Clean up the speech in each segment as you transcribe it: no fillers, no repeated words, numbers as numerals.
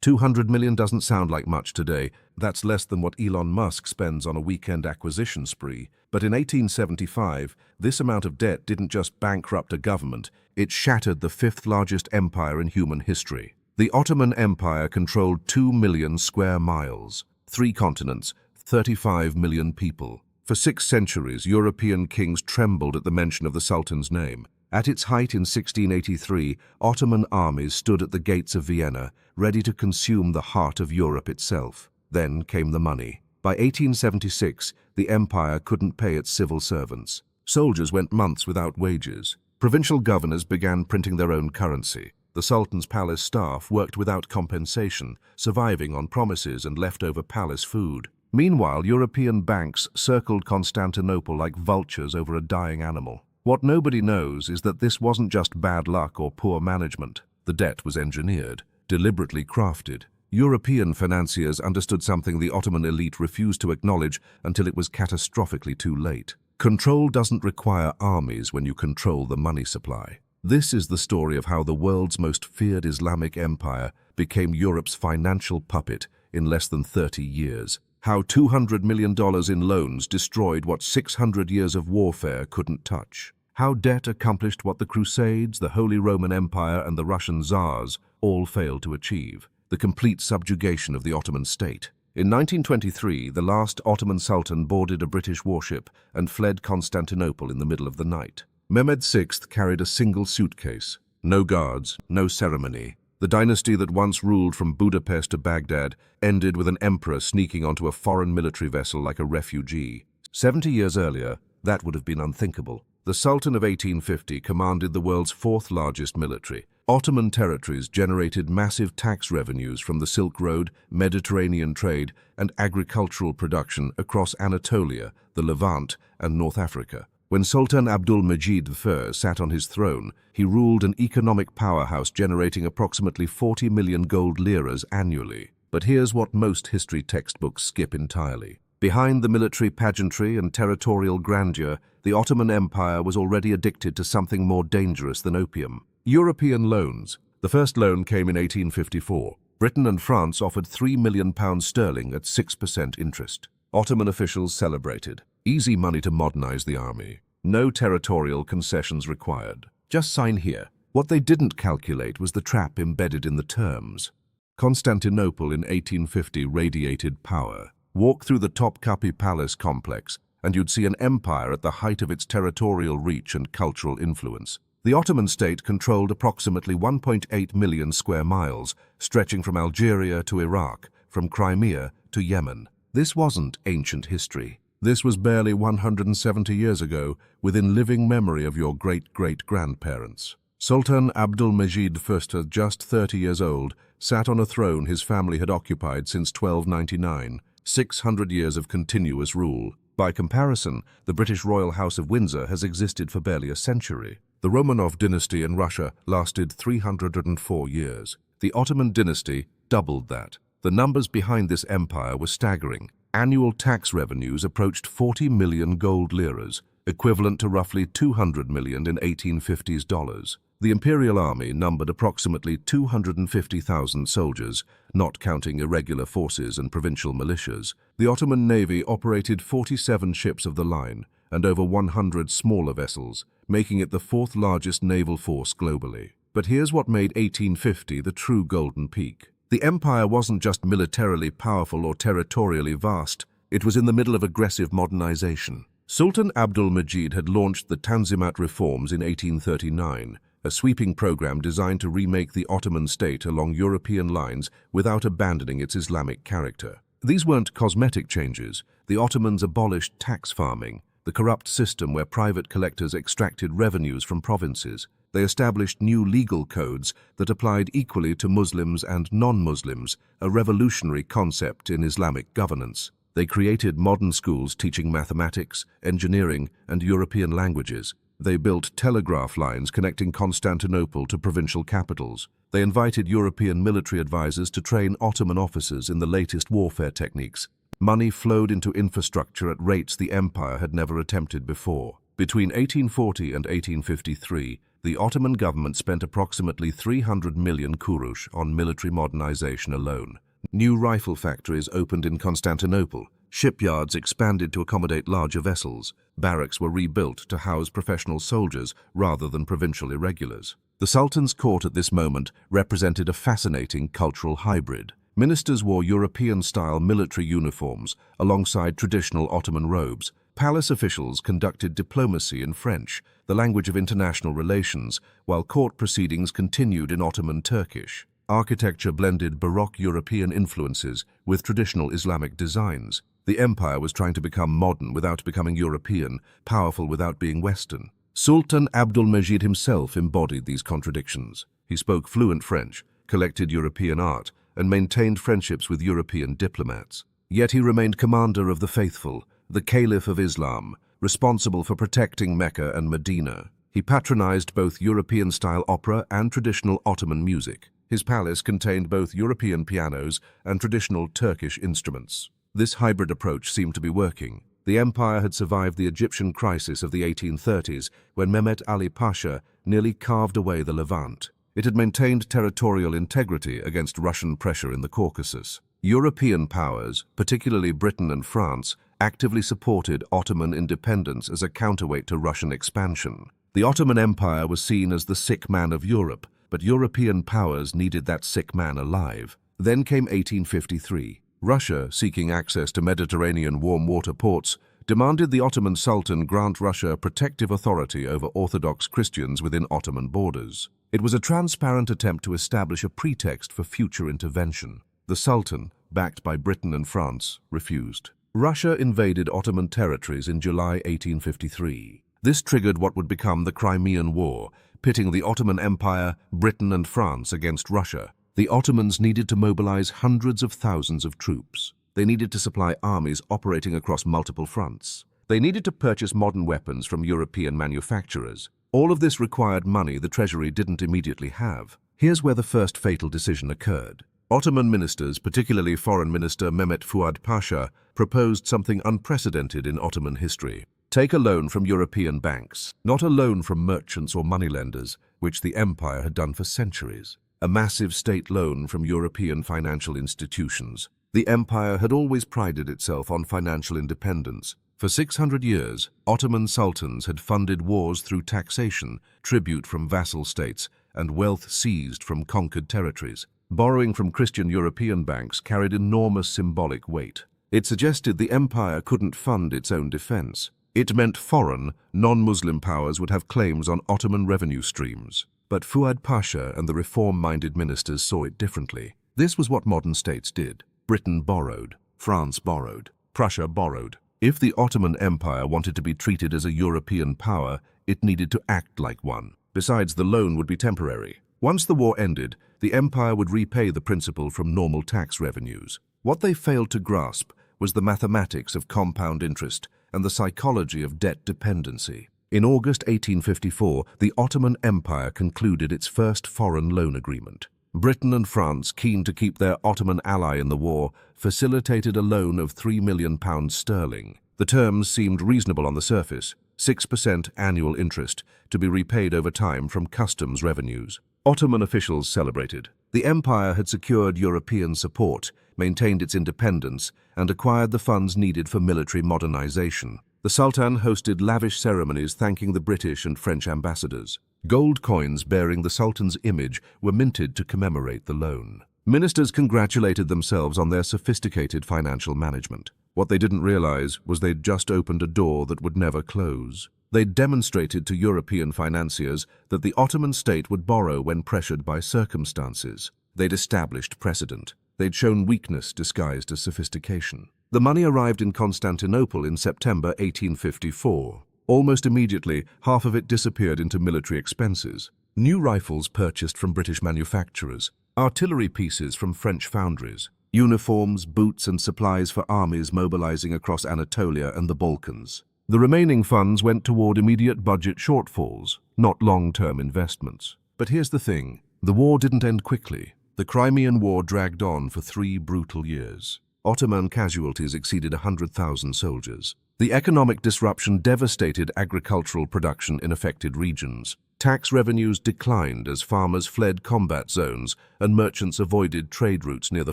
200 million doesn't sound like much today. That's less than what Elon Musk spends on a weekend acquisition spree. But in 1875, this amount of debt didn't just bankrupt a government, it shattered the fifth largest empire in human history. The Ottoman Empire controlled 2 million square miles, 3 continents, 35 million people. For 6 centuries, European kings trembled at the mention of the Sultan's name. At its height in 1683, Ottoman armies stood at the gates of Vienna, ready to consume the heart of Europe itself. Then came the money. By 1876, the empire couldn't pay its civil servants. Soldiers went months without wages. Provincial governors began printing their own currency. The Sultan's palace staff worked without compensation, surviving on promises and leftover palace food. Meanwhile, European banks circled Constantinople like vultures over a dying animal. What nobody knows is that this wasn't just bad luck or poor management. The debt was engineered, deliberately crafted. European financiers understood something the Ottoman elite refused to acknowledge until it was catastrophically too late. Control doesn't require armies when you control the money supply. This is the story of how the world's most feared Islamic empire became Europe's financial puppet in less than 30 years. How $200 million in loans destroyed what 600 years of warfare couldn't touch. How debt accomplished what the Crusades, the Holy Roman Empire, and the Russian Tsars all failed to achieve: the complete subjugation of the Ottoman state. In 1923, the last Ottoman Sultan boarded a British warship and fled Constantinople in the middle of the night. Mehmed VI carried a single suitcase. No guards, no ceremony. The dynasty that once ruled from Budapest to Baghdad ended with an emperor sneaking onto a foreign military vessel like a refugee. 70 years earlier, that would have been unthinkable. The Sultan of 1850 commanded the world's 4th largest military. Ottoman territories generated massive tax revenues from the Silk Road, Mediterranean trade, and agricultural production across Anatolia, the Levant, and North Africa. When Sultan Abdul-Majid I sat on his throne, he ruled an economic powerhouse generating approximately 40 million gold liras annually. But here's what most history textbooks skip entirely. Behind the military pageantry and territorial grandeur, the Ottoman Empire was already addicted to something more dangerous than opium: European loans. The first loan came in 1854. Britain and France offered £3 million at 6% interest. Ottoman officials celebrated. Easy money to modernize the army. No territorial concessions required. Just sign here. What they didn't calculate was the trap embedded in the terms. Constantinople in 1850 radiated power. Walk through the Topkapi Palace complex, and you'd see an empire at the height of its territorial reach and cultural influence. The Ottoman state controlled approximately 1.8 million square miles, stretching from Algeria to Iraq, from Crimea to Yemen. This wasn't ancient history. This was barely 170 years ago, within living memory of your great-great-grandparents. Sultan Abdul-Majid I, just 30 years old, sat on a throne his family had occupied since 1299, 600 years of continuous rule. By comparison, the British royal House of Windsor has existed for barely a century. The Romanov dynasty in Russia lasted 304 years. The Ottoman dynasty doubled that. The numbers behind this empire were staggering. Annual tax revenues approached 40 million gold liras, equivalent to roughly 200 million in 1850s dollars. The imperial army numbered approximately 250,000 soldiers, not counting irregular forces and provincial militias. The Ottoman navy operated 47 ships of the line and over 100 smaller vessels, making it the 4th largest naval force globally. But here's what made 1850 the true golden peak. The empire wasn't just militarily powerful or territorially vast, it was in the middle of aggressive modernization. Sultan Abdul-Majid had launched the Tanzimat reforms in 1839, a sweeping program designed to remake the Ottoman state along European lines without abandoning its Islamic character. These weren't cosmetic changes. The Ottomans abolished tax farming, the corrupt system where private collectors extracted revenues from provinces. They established new legal codes that applied equally to Muslims and non-Muslims, a revolutionary concept in Islamic governance. They created modern schools teaching mathematics, engineering, and European languages. They built telegraph lines connecting Constantinople to provincial capitals. They invited European military advisors to train Ottoman officers in the latest warfare techniques. Money flowed into infrastructure at rates the empire had never attempted before. Between 1840 and 1853, the Ottoman government spent approximately 300 million kurush on military modernization alone. New rifle factories opened in Constantinople, shipyards expanded to accommodate larger vessels, barracks were rebuilt to house professional soldiers rather than provincial irregulars. The Sultan's court at this moment represented a fascinating cultural hybrid. Ministers wore European-style military uniforms alongside traditional Ottoman robes. Palace officials conducted diplomacy in French, the language of international relations, while court proceedings continued in Ottoman Turkish. Architecture blended Baroque European influences with traditional Islamic designs. The empire was trying to become modern without becoming European, powerful without being Western. Sultan Abdul-Majid himself embodied these contradictions. He spoke fluent French, collected European art, and maintained friendships with European diplomats. Yet he remained commander of the faithful, the Caliph of Islam, responsible for protecting Mecca and Medina. He patronized both European-style opera and traditional Ottoman music. His palace contained both European pianos and traditional Turkish instruments. This hybrid approach seemed to be working. The empire had survived the Egyptian crisis of the 1830s when Mehmet Ali Pasha nearly carved away the Levant. It had maintained territorial integrity against Russian pressure in the Caucasus. European powers, particularly Britain and France, actively supported Ottoman independence as a counterweight to Russian expansion. The Ottoman Empire was seen as the sick man of Europe, but European powers needed that sick man alive. Then came 1853. Russia, seeking access to Mediterranean warm water ports, demanded the Ottoman Sultan grant Russia protective authority over Orthodox Christians within Ottoman borders. It was a transparent attempt to establish a pretext for future intervention. The Sultan, backed by Britain and France, refused. Russia invaded Ottoman territories in July 1853. This triggered what would become the Crimean War, pitting the Ottoman Empire, Britain and France against Russia. The Ottomans needed to mobilize hundreds of thousands of troops. They needed to supply armies operating across multiple fronts. They needed to purchase modern weapons from European manufacturers. All of this required money the treasury didn't immediately have. Here's where the first fatal decision occurred. Ottoman ministers, particularly Foreign Minister Mehmet Fuad Pasha, proposed something unprecedented in Ottoman history. Take a loan from European banks, not a loan from merchants or moneylenders, which the empire had done for centuries. A massive state loan from European financial institutions. The empire had always prided itself on financial independence. For 600 years, Ottoman sultans had funded wars through taxation, tribute from vassal states, and wealth seized from conquered territories. Borrowing from Christian European banks carried enormous symbolic weight. It suggested the empire couldn't fund its own defense. It meant foreign, non-Muslim powers would have claims on Ottoman revenue streams. But Fuad Pasha and the reform-minded ministers saw it differently. This was what modern states did. Britain borrowed, France borrowed, Prussia borrowed. If the Ottoman Empire wanted to be treated as a European power, it needed to act like one. Besides, the loan would be temporary. Once the war ended, the empire would repay the principal from normal tax revenues. What they failed to grasp was the mathematics of compound interest and the psychology of debt dependency. In August 1854, the Ottoman Empire concluded its first foreign loan agreement. Britain and France, keen to keep their Ottoman ally in the war, facilitated a loan of £3 million sterling. The terms seemed reasonable on the surface, 6% annual interest, to be repaid over time from customs revenues. Ottoman officials celebrated. The empire had secured European support, maintained its independence, and acquired the funds needed for military modernization. The Sultan hosted lavish ceremonies thanking the British and French ambassadors. Gold coins bearing the Sultan's image were minted to commemorate the loan. Ministers congratulated themselves on their sophisticated financial management. What they didn't realize was they'd just opened a door that would never close. They'd demonstrated to European financiers that the Ottoman state would borrow when pressured by circumstances. They'd established precedent. They'd shown weakness disguised as sophistication. The money arrived in Constantinople in September 1854. Almost immediately, half of it disappeared into military expenses. New rifles purchased from British manufacturers, artillery pieces from French foundries, uniforms, boots and supplies for armies mobilizing across Anatolia and the Balkans. The remaining funds went toward immediate budget shortfalls, not long-term investments. But here's the thing, the war didn't end quickly. The Crimean War dragged on for 3 brutal years. Ottoman casualties exceeded 100,000 soldiers. The economic disruption devastated agricultural production in affected regions. Tax revenues declined as farmers fled combat zones and merchants avoided trade routes near the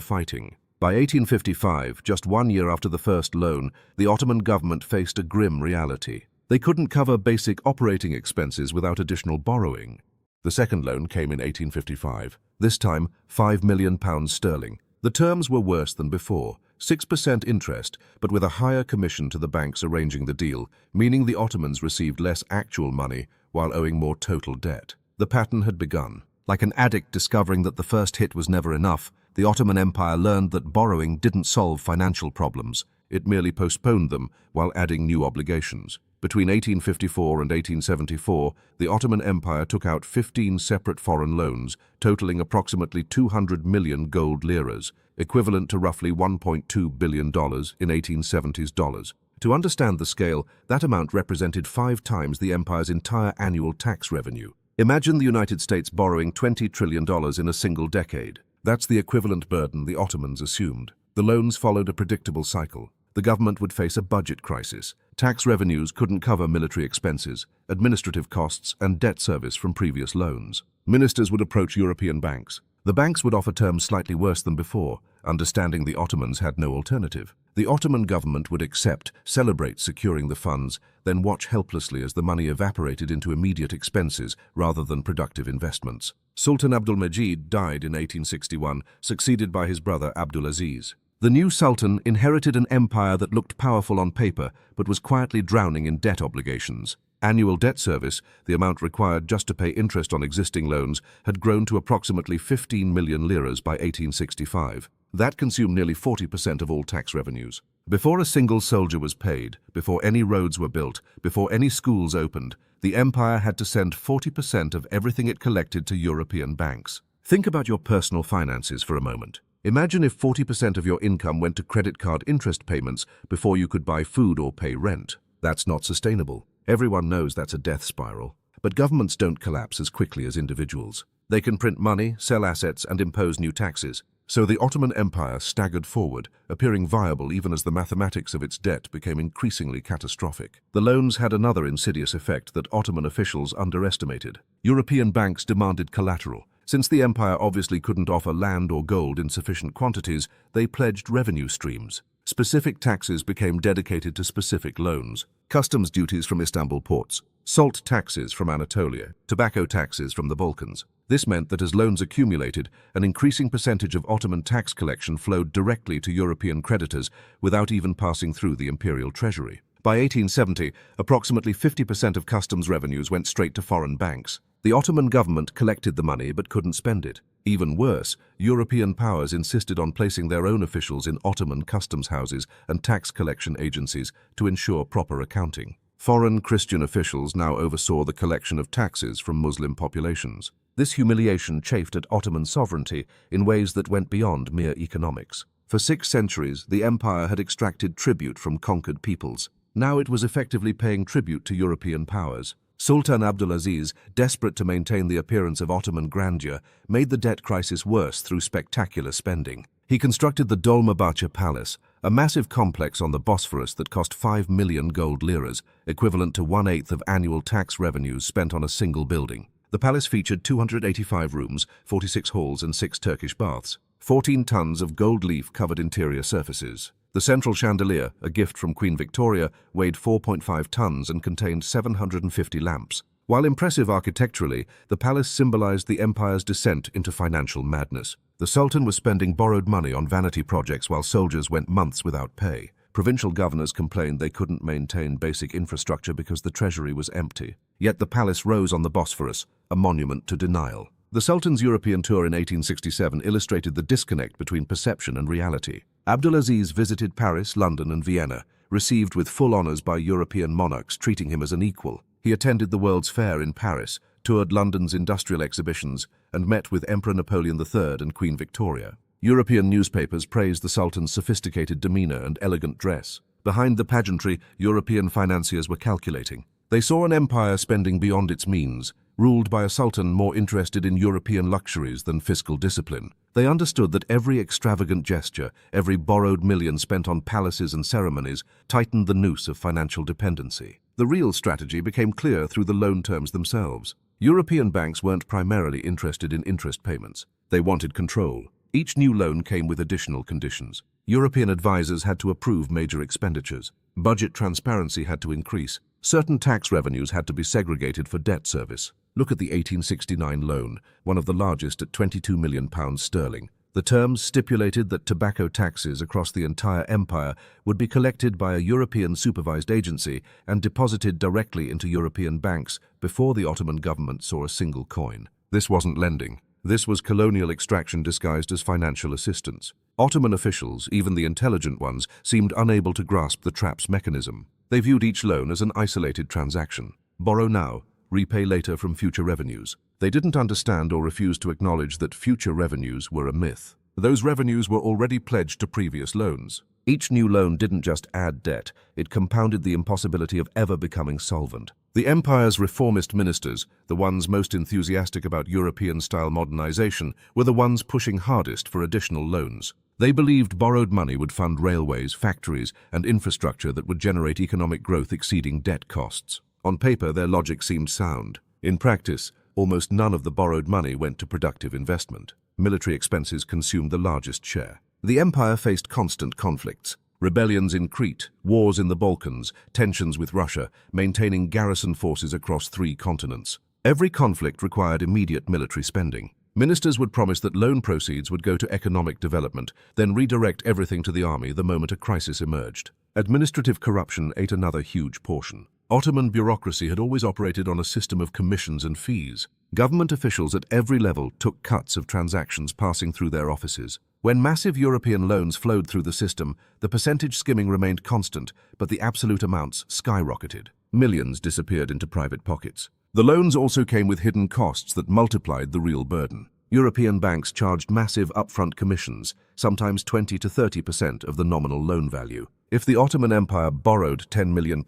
fighting. By 1855, just 1 year after the first loan, the Ottoman government faced a grim reality. They couldn't cover basic operating expenses without additional borrowing. The second loan came in 1855, this time £5 million. The terms were worse than before, 6% interest, but with a higher commission to the banks arranging the deal, meaning the Ottomans received less actual money while owing more total debt. The pattern had begun. Like an addict discovering that the first hit was never enough, the Ottoman Empire learned that borrowing didn't solve financial problems. It merely postponed them while adding new obligations. Between 1854 and 1874, the Ottoman Empire took out 15 separate foreign loans, totaling approximately 200 million gold liras, equivalent to roughly $1.2 billion in 1870s dollars. To understand the scale, that amount represented 5 times the empire's entire annual tax revenue. Imagine the United States borrowing $20 trillion in a single decade. That's the equivalent burden the Ottomans assumed. The loans followed a predictable cycle. The government would face a budget crisis. Tax revenues couldn't cover military expenses, administrative costs, and debt service from previous loans. Ministers would approach European banks. The banks would offer terms slightly worse than before, understanding the Ottomans had no alternative. The Ottoman government would accept, celebrate securing the funds, then watch helplessly as the money evaporated into immediate expenses rather than productive investments. Sultan Abdulmejid died in 1861, succeeded by his brother Abdulaziz. The new sultan inherited an empire that looked powerful on paper but was quietly drowning in debt obligations. Annual debt service, the amount required just to pay interest on existing loans, had grown to approximately 15 million liras by 1865. That consumed nearly 40% of all tax revenues. Before a single soldier was paid, before any roads were built, before any schools opened, the empire had to send 40% of everything it collected to European banks. Think about your personal finances for a moment. Imagine if 40% of your income went to credit card interest payments before you could buy food or pay rent. That's not sustainable. Everyone knows that's a death spiral. But governments don't collapse as quickly as individuals. They can print money, sell assets, and impose new taxes. So the Ottoman Empire staggered forward, appearing viable even as the mathematics of its debt became increasingly catastrophic. The loans had another insidious effect that Ottoman officials underestimated. European banks demanded collateral. Since the empire obviously couldn't offer land or gold in sufficient quantities, they pledged revenue streams. Specific taxes became dedicated to specific loans. Customs duties from Istanbul ports, salt taxes from Anatolia, tobacco taxes from the Balkans. This meant that as loans accumulated, an increasing percentage of Ottoman tax collection flowed directly to European creditors without even passing through the imperial treasury. By 1870, approximately 50% of customs revenues went straight to foreign banks. The Ottoman government collected the money but couldn't spend it. Even worse, European powers insisted on placing their own officials in Ottoman customs houses and tax collection agencies to ensure proper accounting. Foreign Christian officials now oversaw the collection of taxes from Muslim populations. This humiliation chafed at Ottoman sovereignty in ways that went beyond mere economics. For 6 centuries, the empire had extracted tribute from conquered peoples. Now it was effectively paying tribute to European powers. Sultan Abdulaziz, desperate to maintain the appearance of Ottoman grandeur, made the debt crisis worse through spectacular spending. He constructed the Dolmabahce Palace, a massive complex on the Bosphorus that cost 5 million gold liras, equivalent to 1/8 of annual tax revenues spent on a single building. The palace featured 285 rooms, 46 halls and 6 Turkish baths. 14 tons of gold leaf covered interior surfaces. The central chandelier, a gift from Queen Victoria, weighed 4.5 tons and contained 750 lamps. While impressive architecturally, the palace symbolized the empire's descent into financial madness. The Sultan was spending borrowed money on vanity projects while soldiers went months without pay. Provincial governors complained they couldn't maintain basic infrastructure because the treasury was empty. Yet the palace rose on the Bosphorus, a monument to denial. The Sultan's European tour in 1867 illustrated the disconnect between perception and reality. Abdulaziz visited Paris, London, and Vienna, received with full honors by European monarchs treating him as an equal. He attended the World's Fair in Paris, toured London's industrial exhibitions, and met with Emperor Napoleon III and Queen Victoria. European newspapers praised the Sultan's sophisticated demeanor and elegant dress. Behind the pageantry, European financiers were calculating. They saw an empire spending beyond its means, ruled by a sultan more interested in European luxuries than fiscal discipline. They understood that every extravagant gesture, every borrowed million spent on palaces and ceremonies, tightened the noose of financial dependency. The real strategy became clear through the loan terms themselves. European banks weren't primarily interested in interest payments. They wanted control. Each new loan came with additional conditions. European advisors had to approve major expenditures. Budget transparency had to increase. Certain tax revenues had to be segregated for debt service. Look at the 1869 loan, one of the largest at £22 million sterling. The terms stipulated that tobacco taxes across the entire empire would be collected by a European supervised agency and deposited directly into European banks before the Ottoman government saw a single coin. This wasn't lending. This was colonial extraction disguised as financial assistance. Ottoman officials, even the intelligent ones, seemed unable to grasp the trap's mechanism. They viewed each loan as an isolated transaction. Borrow now, repay later from future revenues. They didn't understand or refuse to acknowledge that future revenues were a myth. Those revenues were already pledged to previous loans. Each new loan didn't just add debt, it compounded the impossibility of ever becoming solvent. The empire's reformist ministers, the ones most enthusiastic about European-style modernization, were the ones pushing hardest for additional loans. They believed borrowed money would fund railways, factories, and infrastructure that would generate economic growth exceeding debt costs. On paper, their logic seemed sound. In practice, almost none of the borrowed money went to productive investment. Military expenses consumed the largest share. The empire faced constant conflicts. Rebellions in Crete, wars in the Balkans, tensions with Russia, maintaining garrison forces across 3 continents. Every conflict required immediate military spending. Ministers would promise that loan proceeds would go to economic development, then redirect everything to the army the moment a crisis emerged. Administrative corruption ate another huge portion. Ottoman bureaucracy had always operated on a system of commissions and fees. Government officials at every level took cuts of transactions passing through their offices. When massive European loans flowed through the system, the percentage skimming remained constant, but the absolute amounts skyrocketed. Millions disappeared into private pockets. The loans also came with hidden costs that multiplied the real burden. European banks charged massive upfront commissions, sometimes 20 to 30% of the nominal loan value. If the Ottoman Empire borrowed £10 million,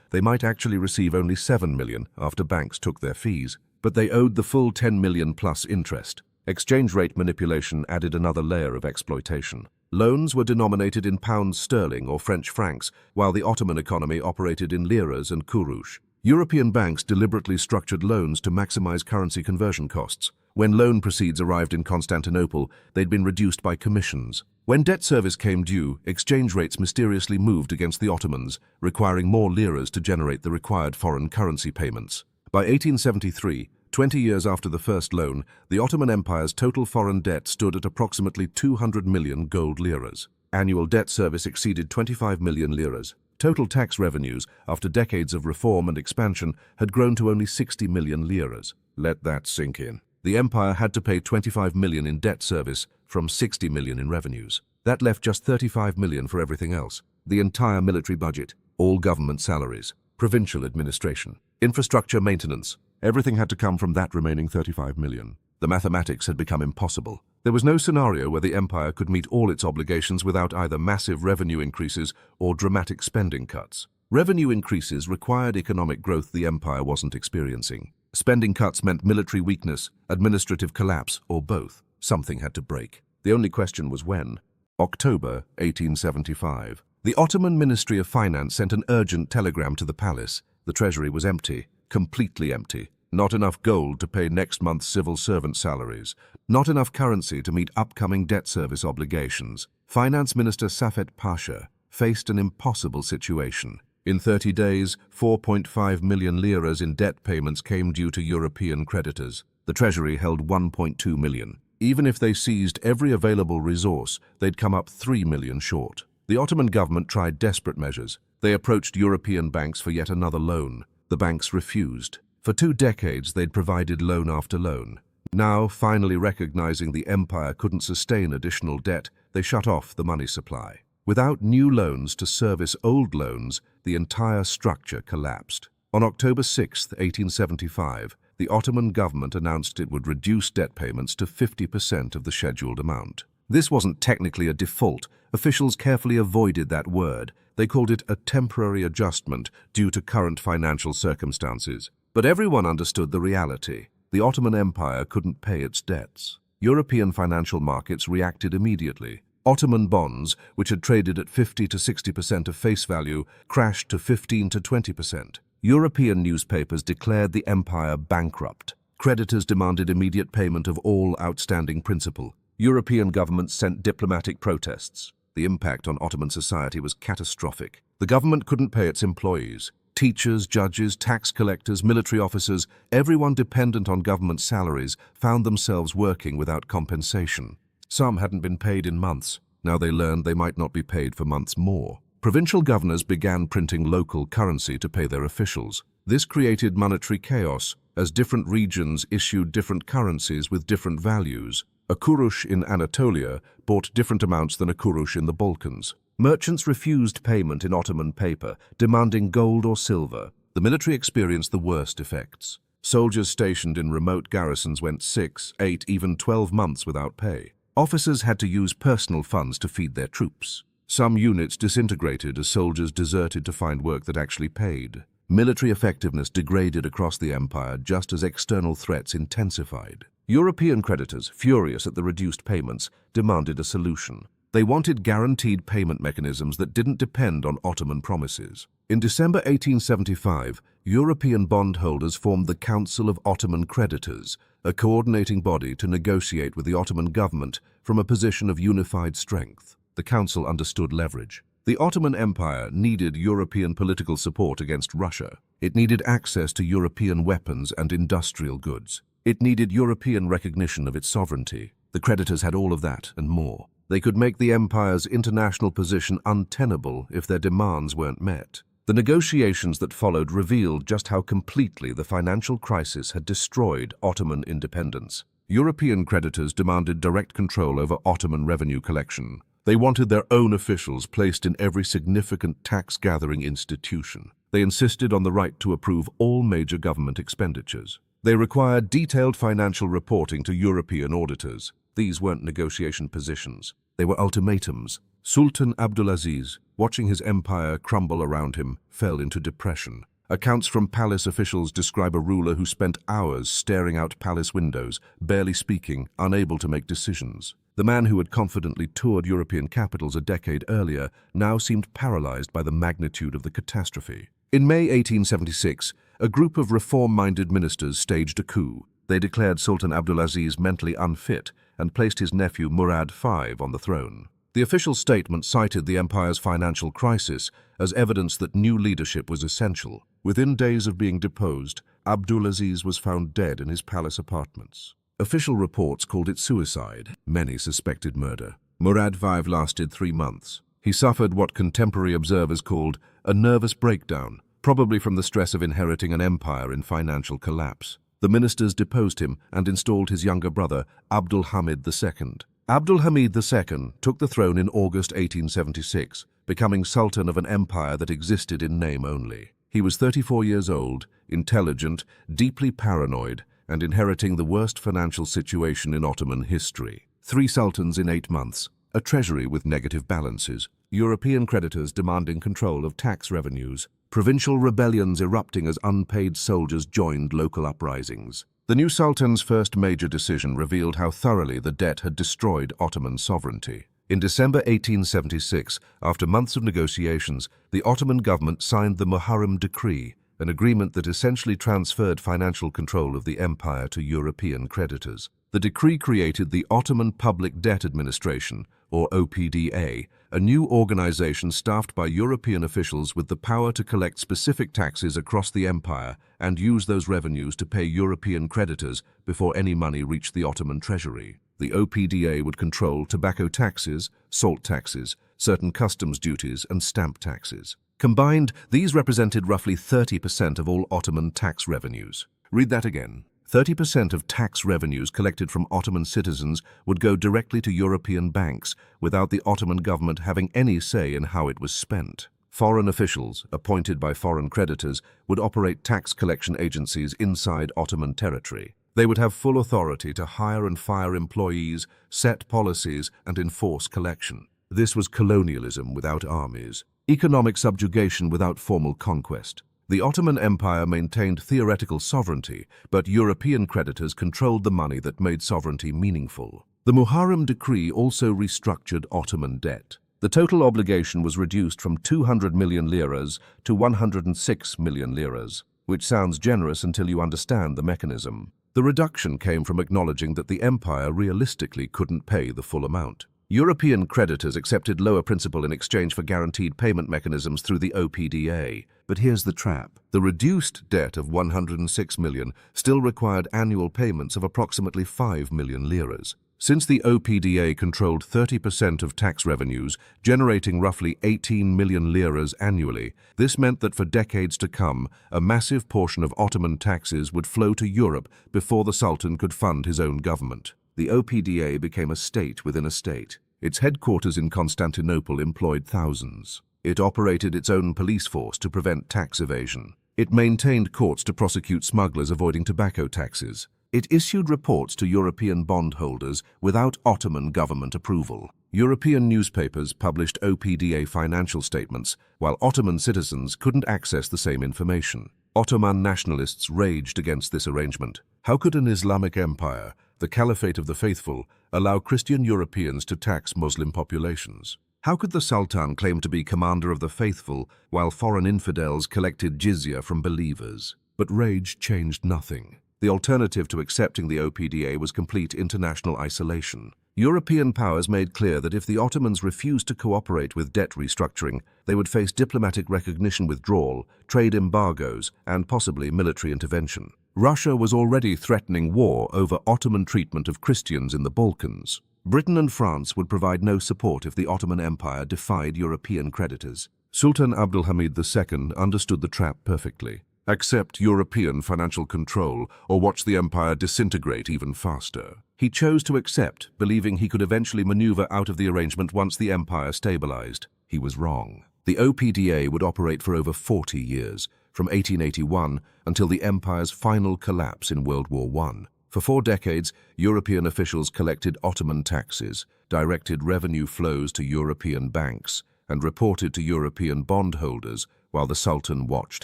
they might actually receive only £7 million after banks took their fees. But they owed the full £10 million plus interest. Exchange rate manipulation added another layer of exploitation. Loans were denominated in pounds sterling or French francs, while the Ottoman economy operated in liras and kurush. European banks deliberately structured loans to maximize currency conversion costs. When loan proceeds arrived in Constantinople, they'd been reduced by commissions. When debt service came due, exchange rates mysteriously moved against the Ottomans, requiring more liras to generate the required foreign currency payments. By 1873, 20 years after the first loan, the Ottoman Empire's total foreign debt stood at approximately 200 million gold liras. Annual debt service exceeded 25 million liras. Total tax revenues, after decades of reform and expansion, had grown to only 60 million liras. Let that sink in. The empire had to pay 25 million in debt service from 60 million in revenues. That left just 35 million for everything else. The entire military budget, all government salaries, provincial administration, infrastructure maintenance. Everything had to come from that remaining 35 million. The mathematics had become impossible. There was no scenario where the empire could meet all its obligations without either massive revenue increases or dramatic spending cuts. Revenue increases required economic growth the empire wasn't experiencing. Spending cuts meant military weakness, administrative collapse, or both. Something had to break. The only question was when. October 1875. The Ottoman Ministry of Finance sent an urgent telegram to the palace. The treasury was empty, completely empty. Not enough gold to pay next month's civil servant salaries. Not enough currency to meet upcoming debt service obligations. Finance Minister Safet Pasha faced an impossible situation. In 30 days, 4.5 million liras in debt payments came due to European creditors. The treasury held 1.2 million. Even if they seized every available resource, they'd come up 3 million short. The Ottoman government tried desperate measures. They approached European banks for yet another loan. The banks refused. For 2 decades, they'd provided loan after loan. Now, finally recognizing the empire couldn't sustain additional debt, they shut off the money supply. Without new loans to service old loans, the entire structure collapsed. On October 6, 1875, the Ottoman government announced it would reduce debt payments to 50% of the scheduled amount. This wasn't technically a default. Officials carefully avoided that word. They called it a temporary adjustment due to current financial circumstances. But everyone understood the reality. The Ottoman Empire couldn't pay its debts. European financial markets reacted immediately. Ottoman bonds, which had traded at 50 to 60% of face value, crashed to 15 to 20%. European newspapers declared the empire bankrupt. Creditors demanded immediate payment of all outstanding principal. European governments sent diplomatic protests. The impact on Ottoman society was catastrophic. The government couldn't pay its employees. Teachers, judges, tax collectors, military officers, everyone dependent on government salaries found themselves working without compensation. Some hadn't been paid in months. Now they learned they might not be paid for months more. Provincial governors began printing local currency to pay their officials. This created monetary chaos, as different regions issued different currencies with different values. A kurush in Anatolia bought different amounts than a kurush in the Balkans. Merchants refused payment in Ottoman paper, demanding gold or silver. The military experienced the worst effects. Soldiers stationed in remote garrisons went 6, 8, even 12 months without pay. Officers had to use personal funds to feed their troops. Some units disintegrated as soldiers deserted to find work that actually paid. Military effectiveness degraded across the empire just as external threats intensified. European creditors, furious at the reduced payments, demanded a solution. They wanted guaranteed payment mechanisms that didn't depend on Ottoman promises. In December 1875, European bondholders formed the Council of Ottoman Creditors, a coordinating body to negotiate with the Ottoman government from a position of unified strength. The council understood leverage. The Ottoman Empire needed European political support against Russia. It needed access to European weapons and industrial goods. It needed European recognition of its sovereignty. The creditors had all of that and more. They could make the empire's international position untenable if their demands weren't met. The negotiations that followed revealed just how completely the financial crisis had destroyed Ottoman independence. European creditors demanded direct control over Ottoman revenue collection. They wanted their own officials placed in every significant tax-gathering institution. They insisted on the right to approve all major government expenditures. They required detailed financial reporting to European auditors. These weren't negotiation positions. They were ultimatums. Sultan Abdulaziz, watching his empire crumble around him, fell into depression. Accounts from palace officials describe a ruler who spent hours staring out palace windows, barely speaking, unable to make decisions. The man who had confidently toured European capitals a decade earlier now seemed paralyzed by the magnitude of the catastrophe. In May 1876, a group of reform-minded ministers staged a coup. They declared Sultan Abdulaziz mentally unfit and placed his nephew Murad V on the throne. The official statement cited the empire's financial crisis as evidence that new leadership was essential. Within days of being deposed, Abdulaziz was found dead in his palace apartments. Official reports called it suicide. Many suspected murder. Murad V lasted 3 months. He suffered what contemporary observers called a nervous breakdown, probably from the stress of inheriting an empire in financial collapse. The ministers deposed him and installed his younger brother, Abdul Hamid II. Abdul Hamid II took the throne in August 1876, becoming sultan of an empire that existed in name only. He was 34 years old, intelligent, deeply paranoid, and inheriting the worst financial situation in Ottoman history. 3 sultans in 8 months, a treasury with negative balances, European creditors demanding control of tax revenues, provincial rebellions erupting as unpaid soldiers joined local uprisings. The new sultan's first major decision revealed how thoroughly the debt had destroyed Ottoman sovereignty. In December 1876, after months of negotiations, the Ottoman government signed the Muharrem Decree, an agreement that essentially transferred financial control of the empire to European creditors. The decree created the Ottoman Public Debt Administration, or OPDA, a new organization staffed by European officials with the power to collect specific taxes across the empire and use those revenues to pay European creditors before any money reached the Ottoman treasury. The OPDA would control tobacco taxes, salt taxes, certain customs duties, and stamp taxes. Combined, these represented roughly 30% of all Ottoman tax revenues. Read that again. 30% of tax revenues collected from Ottoman citizens would go directly to European banks without the Ottoman government having any say in how it was spent. Foreign officials, appointed by foreign creditors, would operate tax collection agencies inside Ottoman territory. They would have full authority to hire and fire employees, set policies, and enforce collection. This was colonialism without armies, economic subjugation without formal conquest. The Ottoman Empire maintained theoretical sovereignty, but European creditors controlled the money that made sovereignty meaningful. The Muharrem Decree also restructured Ottoman debt. The total obligation was reduced from 200 million liras to 106 million liras, which sounds generous until you understand the mechanism. The reduction came from acknowledging that the empire realistically couldn't pay the full amount. European creditors accepted lower principal in exchange for guaranteed payment mechanisms through the OPDA. But here's the trap. The reduced debt of 106 million still required annual payments of approximately 5 million liras. Since the OPDA controlled 30% of tax revenues, generating roughly 18 million liras annually, this meant that for decades to come, a massive portion of Ottoman taxes would flow to Europe before the Sultan could fund his own government. The OPDA became a state within a state. Its headquarters in Constantinople employed thousands. It operated its own police force to prevent tax evasion. It maintained courts to prosecute smugglers avoiding tobacco taxes. It issued reports to European bondholders without Ottoman government approval. European newspapers published OPDA financial statements, while Ottoman citizens couldn't access the same information. Ottoman nationalists raged against this arrangement. How could an Islamic empire, the Caliphate of the Faithful, allow Christian Europeans to tax Muslim populations? How could the Sultan claim to be commander of the faithful while foreign infidels collected jizya from believers? But rage changed nothing. The alternative to accepting the OPDA was complete international isolation. European powers made clear that if the Ottomans refused to cooperate with debt restructuring, they would face diplomatic recognition withdrawal, trade embargoes, and possibly military intervention. Russia was already threatening war over Ottoman treatment of Christians in the Balkans. Britain and France would provide no support if the Ottoman Empire defied European creditors. Sultan Abdulhamid II understood the trap perfectly. Accept European financial control or watch the empire disintegrate even faster. He chose to accept, believing he could eventually maneuver out of the arrangement once the empire stabilized. He was wrong. The OPDA would operate for over 40 years, from 1881 until the empire's final collapse in World War I. For 4 decades, European officials collected Ottoman taxes, directed revenue flows to European banks, and reported to European bondholders while the Sultan watched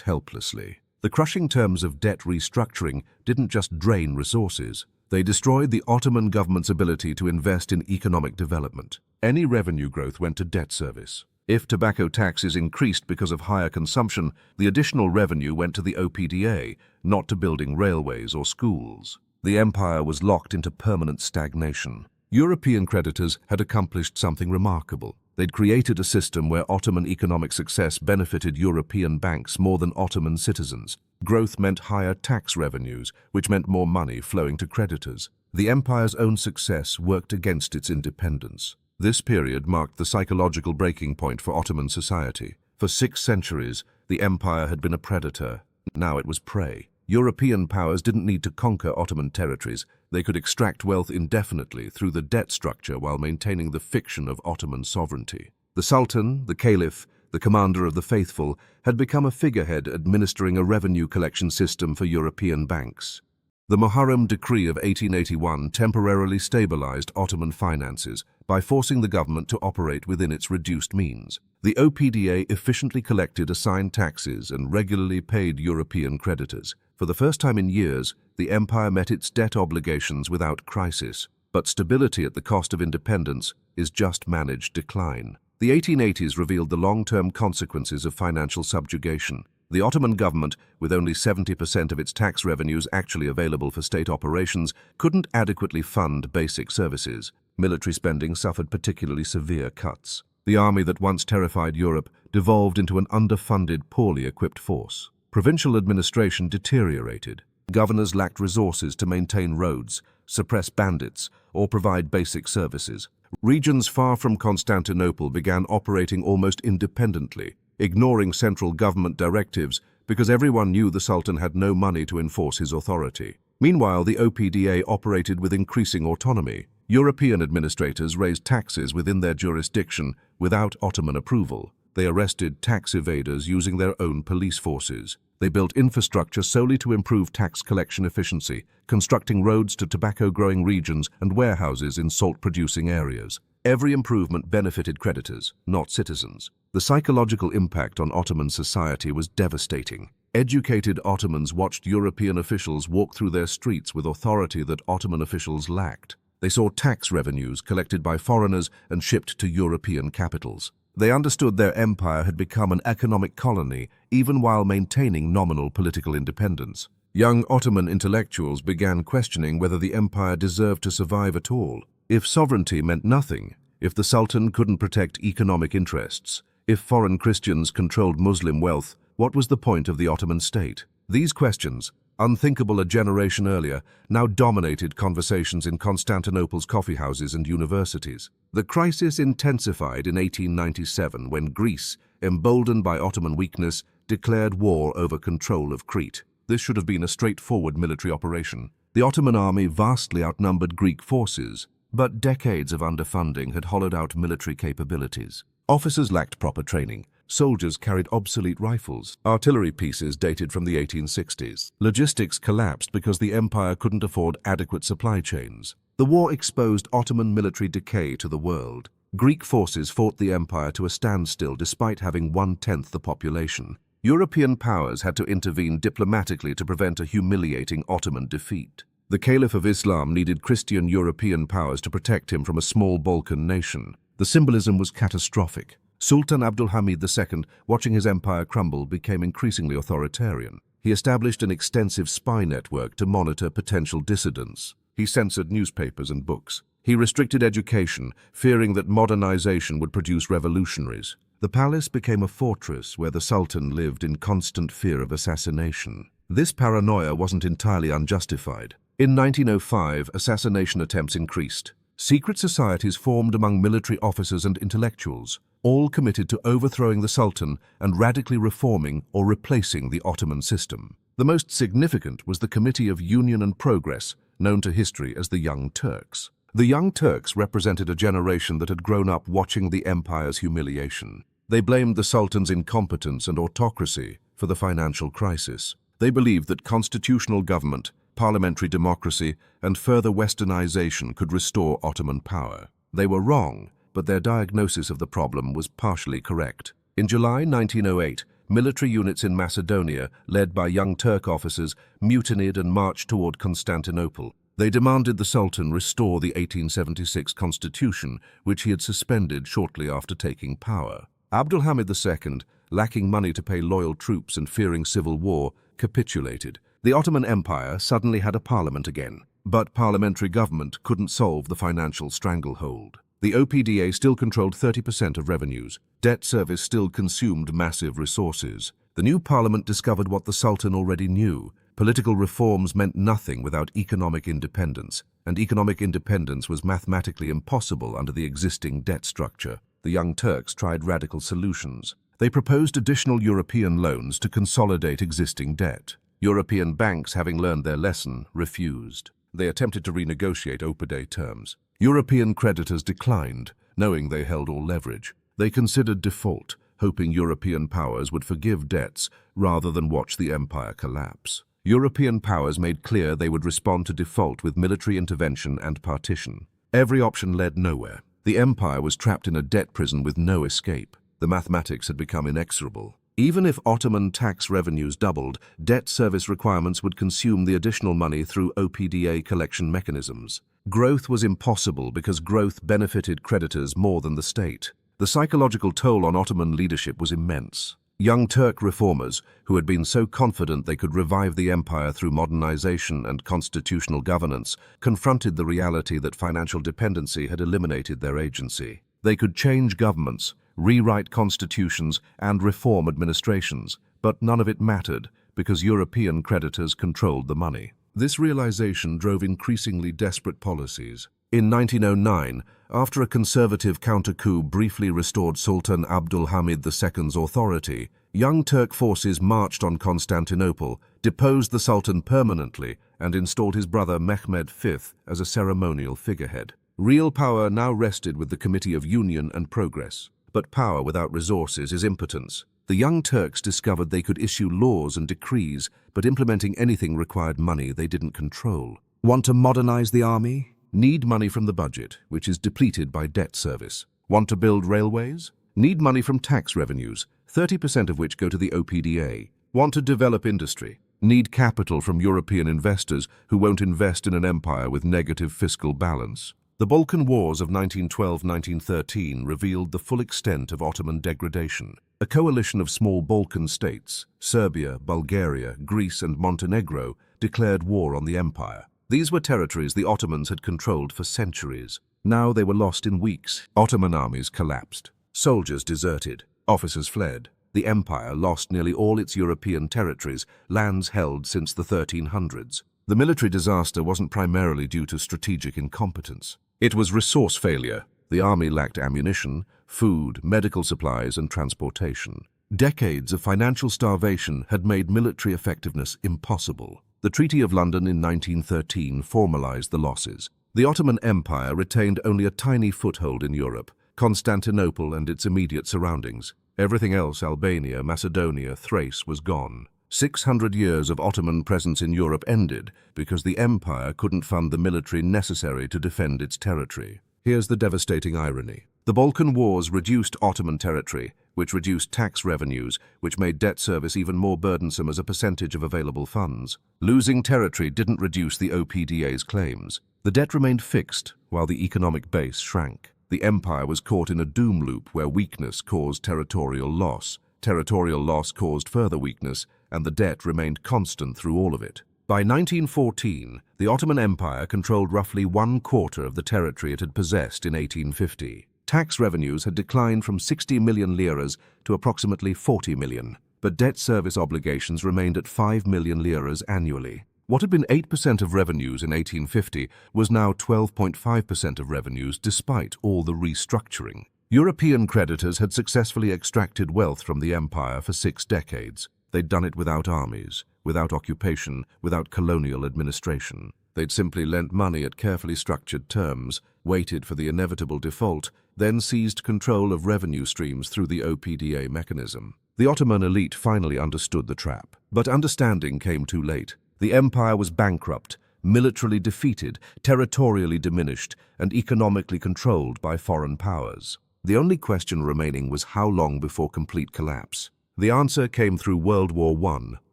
helplessly. The crushing terms of debt restructuring didn't just drain resources. They destroyed the Ottoman government's ability to invest in economic development. Any revenue growth went to debt service. If tobacco taxes increased because of higher consumption, the additional revenue went to the OPDA, not to building railways or schools. The empire was locked into permanent stagnation. European creditors had accomplished something remarkable. They'd created a system where Ottoman economic success benefited European banks more than Ottoman citizens. Growth meant higher tax revenues, which meant more money flowing to creditors. The empire's own success worked against its independence. This period marked the psychological breaking point for Ottoman society. For 6 centuries, the empire had been a predator. Now it was prey. European powers didn't need to conquer Ottoman territories. They could extract wealth indefinitely through the debt structure while maintaining the fiction of Ottoman sovereignty. The Sultan, the Caliph, the commander of the faithful, had become a figurehead administering a revenue collection system for European banks. The Muharrem Decree of 1881 temporarily stabilized Ottoman finances by forcing the government to operate within its reduced means. The OPDA efficiently collected assigned taxes and regularly paid European creditors. For the first time in years, the empire met its debt obligations without crisis. But stability at the cost of independence is just managed decline. The 1880s revealed the long-term consequences of financial subjugation. The Ottoman government, with only 70% of its tax revenues actually available for state operations, couldn't adequately fund basic services. Military spending suffered particularly severe cuts. The army that once terrified Europe devolved into an underfunded, poorly equipped force. Provincial administration deteriorated. Governors lacked resources to maintain roads, suppress bandits, or provide basic services. Regions far from Constantinople began operating almost independently, ignoring central government directives because everyone knew the Sultan had no money to enforce his authority. Meanwhile, the OPDA operated with increasing autonomy. European administrators raised taxes within their jurisdiction without Ottoman approval. They arrested tax evaders using their own police forces. They built infrastructure solely to improve tax collection efficiency, constructing roads to tobacco-growing regions and warehouses in salt-producing areas. Every improvement benefited creditors, not citizens. The psychological impact on Ottoman society was devastating. Educated Ottomans watched European officials walk through their streets with authority that Ottoman officials lacked. They saw tax revenues collected by foreigners and shipped to European capitals. They understood their empire had become an economic colony, even while maintaining nominal political independence. Young Ottoman intellectuals began questioning whether the empire deserved to survive at all. If sovereignty meant nothing, if the Sultan couldn't protect economic interests, if foreign Christians controlled Muslim wealth, what was the point of the Ottoman state? These questions, unthinkable a generation earlier, now dominated conversations in Constantinople's coffeehouses and universities. The crisis intensified in 1897 when Greece, emboldened by Ottoman weakness, declared war over control of Crete. This should have been a straightforward military operation. The Ottoman army vastly outnumbered Greek forces, but decades of underfunding had hollowed out military capabilities. Officers lacked proper training. Soldiers carried obsolete rifles. Artillery pieces dated from the 1860s. Logistics collapsed because the empire couldn't afford adequate supply chains. The war exposed Ottoman military decay to the world. Greek forces fought the empire to a standstill despite having 1/10 the population. European powers had to intervene diplomatically to prevent a humiliating Ottoman defeat. The Caliph of Islam needed Christian European powers to protect him from a small Balkan nation. The symbolism was catastrophic. Sultan Abdulhamid II, watching his empire crumble, became increasingly authoritarian. He established an extensive spy network to monitor potential dissidents. He censored newspapers and books. He restricted education, fearing that modernization would produce revolutionaries. The palace became a fortress where the Sultan lived in constant fear of assassination. This paranoia wasn't entirely unjustified. In 1905, assassination attempts increased. Secret societies formed among military officers and intellectuals, all committed to overthrowing the Sultan and radically reforming or replacing the Ottoman system. The most significant was the Committee of Union and Progress, known to history as the Young Turks. The Young Turks represented a generation that had grown up watching the empire's humiliation. They blamed the Sultan's incompetence and autocracy for the financial crisis. They believed that constitutional government, parliamentary democracy, and further westernization could restore Ottoman power. They were wrong, but their diagnosis of the problem was partially correct. In July 1908, military units in Macedonia, led by Young Turk officers, mutinied and marched toward Constantinople. They demanded the Sultan restore the 1876 constitution, which he had suspended shortly after taking power. Abdulhamid II, lacking money to pay loyal troops and fearing civil war, capitulated. The Ottoman Empire suddenly had a parliament again, but parliamentary government couldn't solve the financial stranglehold. The OPDA still controlled 30% of revenues. Debt service still consumed massive resources. The new parliament discovered what the Sultan already knew. Political reforms meant nothing without economic independence, and economic independence was mathematically impossible under the existing debt structure. The Young Turks tried radical solutions. They proposed additional European loans to consolidate existing debt. European banks, having learned their lesson, refused. They attempted to renegotiate OPDA terms. European creditors declined, knowing they held all leverage. They considered default, hoping European powers would forgive debts rather than watch the empire collapse. European powers made clear they would respond to default with military intervention and partition. Every option led nowhere. The empire was trapped in a debt prison with no escape. The mathematics had become inexorable. Even if Ottoman tax revenues doubled, debt service requirements would consume the additional money through OPDA collection mechanisms. Growth was impossible because growth benefited creditors more than the state. The psychological toll on Ottoman leadership was immense. Young Turk reformers, who had been so confident they could revive the empire through modernization and constitutional governance, confronted the reality that financial dependency had eliminated their agency. They could change governments, rewrite constitutions, and reform administrations, but none of it mattered because European creditors controlled the money. This realization drove increasingly desperate policies. In 1909, after a conservative counter-coup briefly restored Sultan Abdulhamid II's authority, Young Turk forces marched on Constantinople, deposed the Sultan permanently, and installed his brother Mehmed V as a ceremonial figurehead. Real power now rested with the Committee of Union and Progress. But power without resources is impotence. The Young Turks discovered they could issue laws and decrees, but implementing anything required money they didn't control. Want to modernize the army? Need money from the budget, which is depleted by debt service. Want to build railways? Need money from tax revenues, 30% of which go to the OPDA. Want to develop industry? need capital from European investors who won't invest in an empire with negative fiscal balance. The Balkan Wars of 1912–1913 revealed the full extent of Ottoman degradation. A coalition of small Balkan states, Serbia, Bulgaria, Greece and Montenegro, declared war on the empire. These were territories the Ottomans had controlled for centuries. Now they were lost in weeks. Ottoman armies collapsed. Soldiers deserted. Officers fled. The empire lost nearly all its European territories, lands held since the 1300s. The military disaster wasn't primarily due to strategic incompetence. It was resource failure. The army lacked ammunition, food, medical supplies, and transportation. Decades of financial starvation had made military effectiveness impossible. The Treaty of London in 1913 formalized the losses. The Ottoman Empire retained only a tiny foothold in Europe, Constantinople and its immediate surroundings. Everything else, Albania, Macedonia, Thrace, was gone. 600 years of Ottoman presence in Europe ended because the empire couldn't fund the military necessary to defend its territory. Here's the devastating irony. The Balkan Wars reduced Ottoman territory, which reduced tax revenues, which made debt service even more burdensome as a percentage of available funds. Losing territory didn't reduce the OPDA's claims. The debt remained fixed, while the economic base shrank. The empire was caught in a doom loop where weakness caused territorial loss. Territorial loss caused further weakness, and the debt remained constant through all of it. By 1914, the Ottoman Empire controlled roughly 1/4 of the territory it had possessed in 1850. Tax revenues had declined from 60 million liras to approximately 40 million, but debt service obligations remained at 5 million liras annually. What had been 8% of revenues in 1850 was now 12.5% of revenues despite all the restructuring. European creditors had successfully extracted wealth from the empire for 6 decades. They'd done it without armies, without occupation, without colonial administration. They'd simply lent money at carefully structured terms, waited for the inevitable default, then seized control of revenue streams through the OPDA mechanism. The Ottoman elite finally understood the trap. But understanding came too late. The empire was bankrupt, militarily defeated, territorially diminished, and economically controlled by foreign powers. The only question remaining was how long before complete collapse. The answer came through World War I.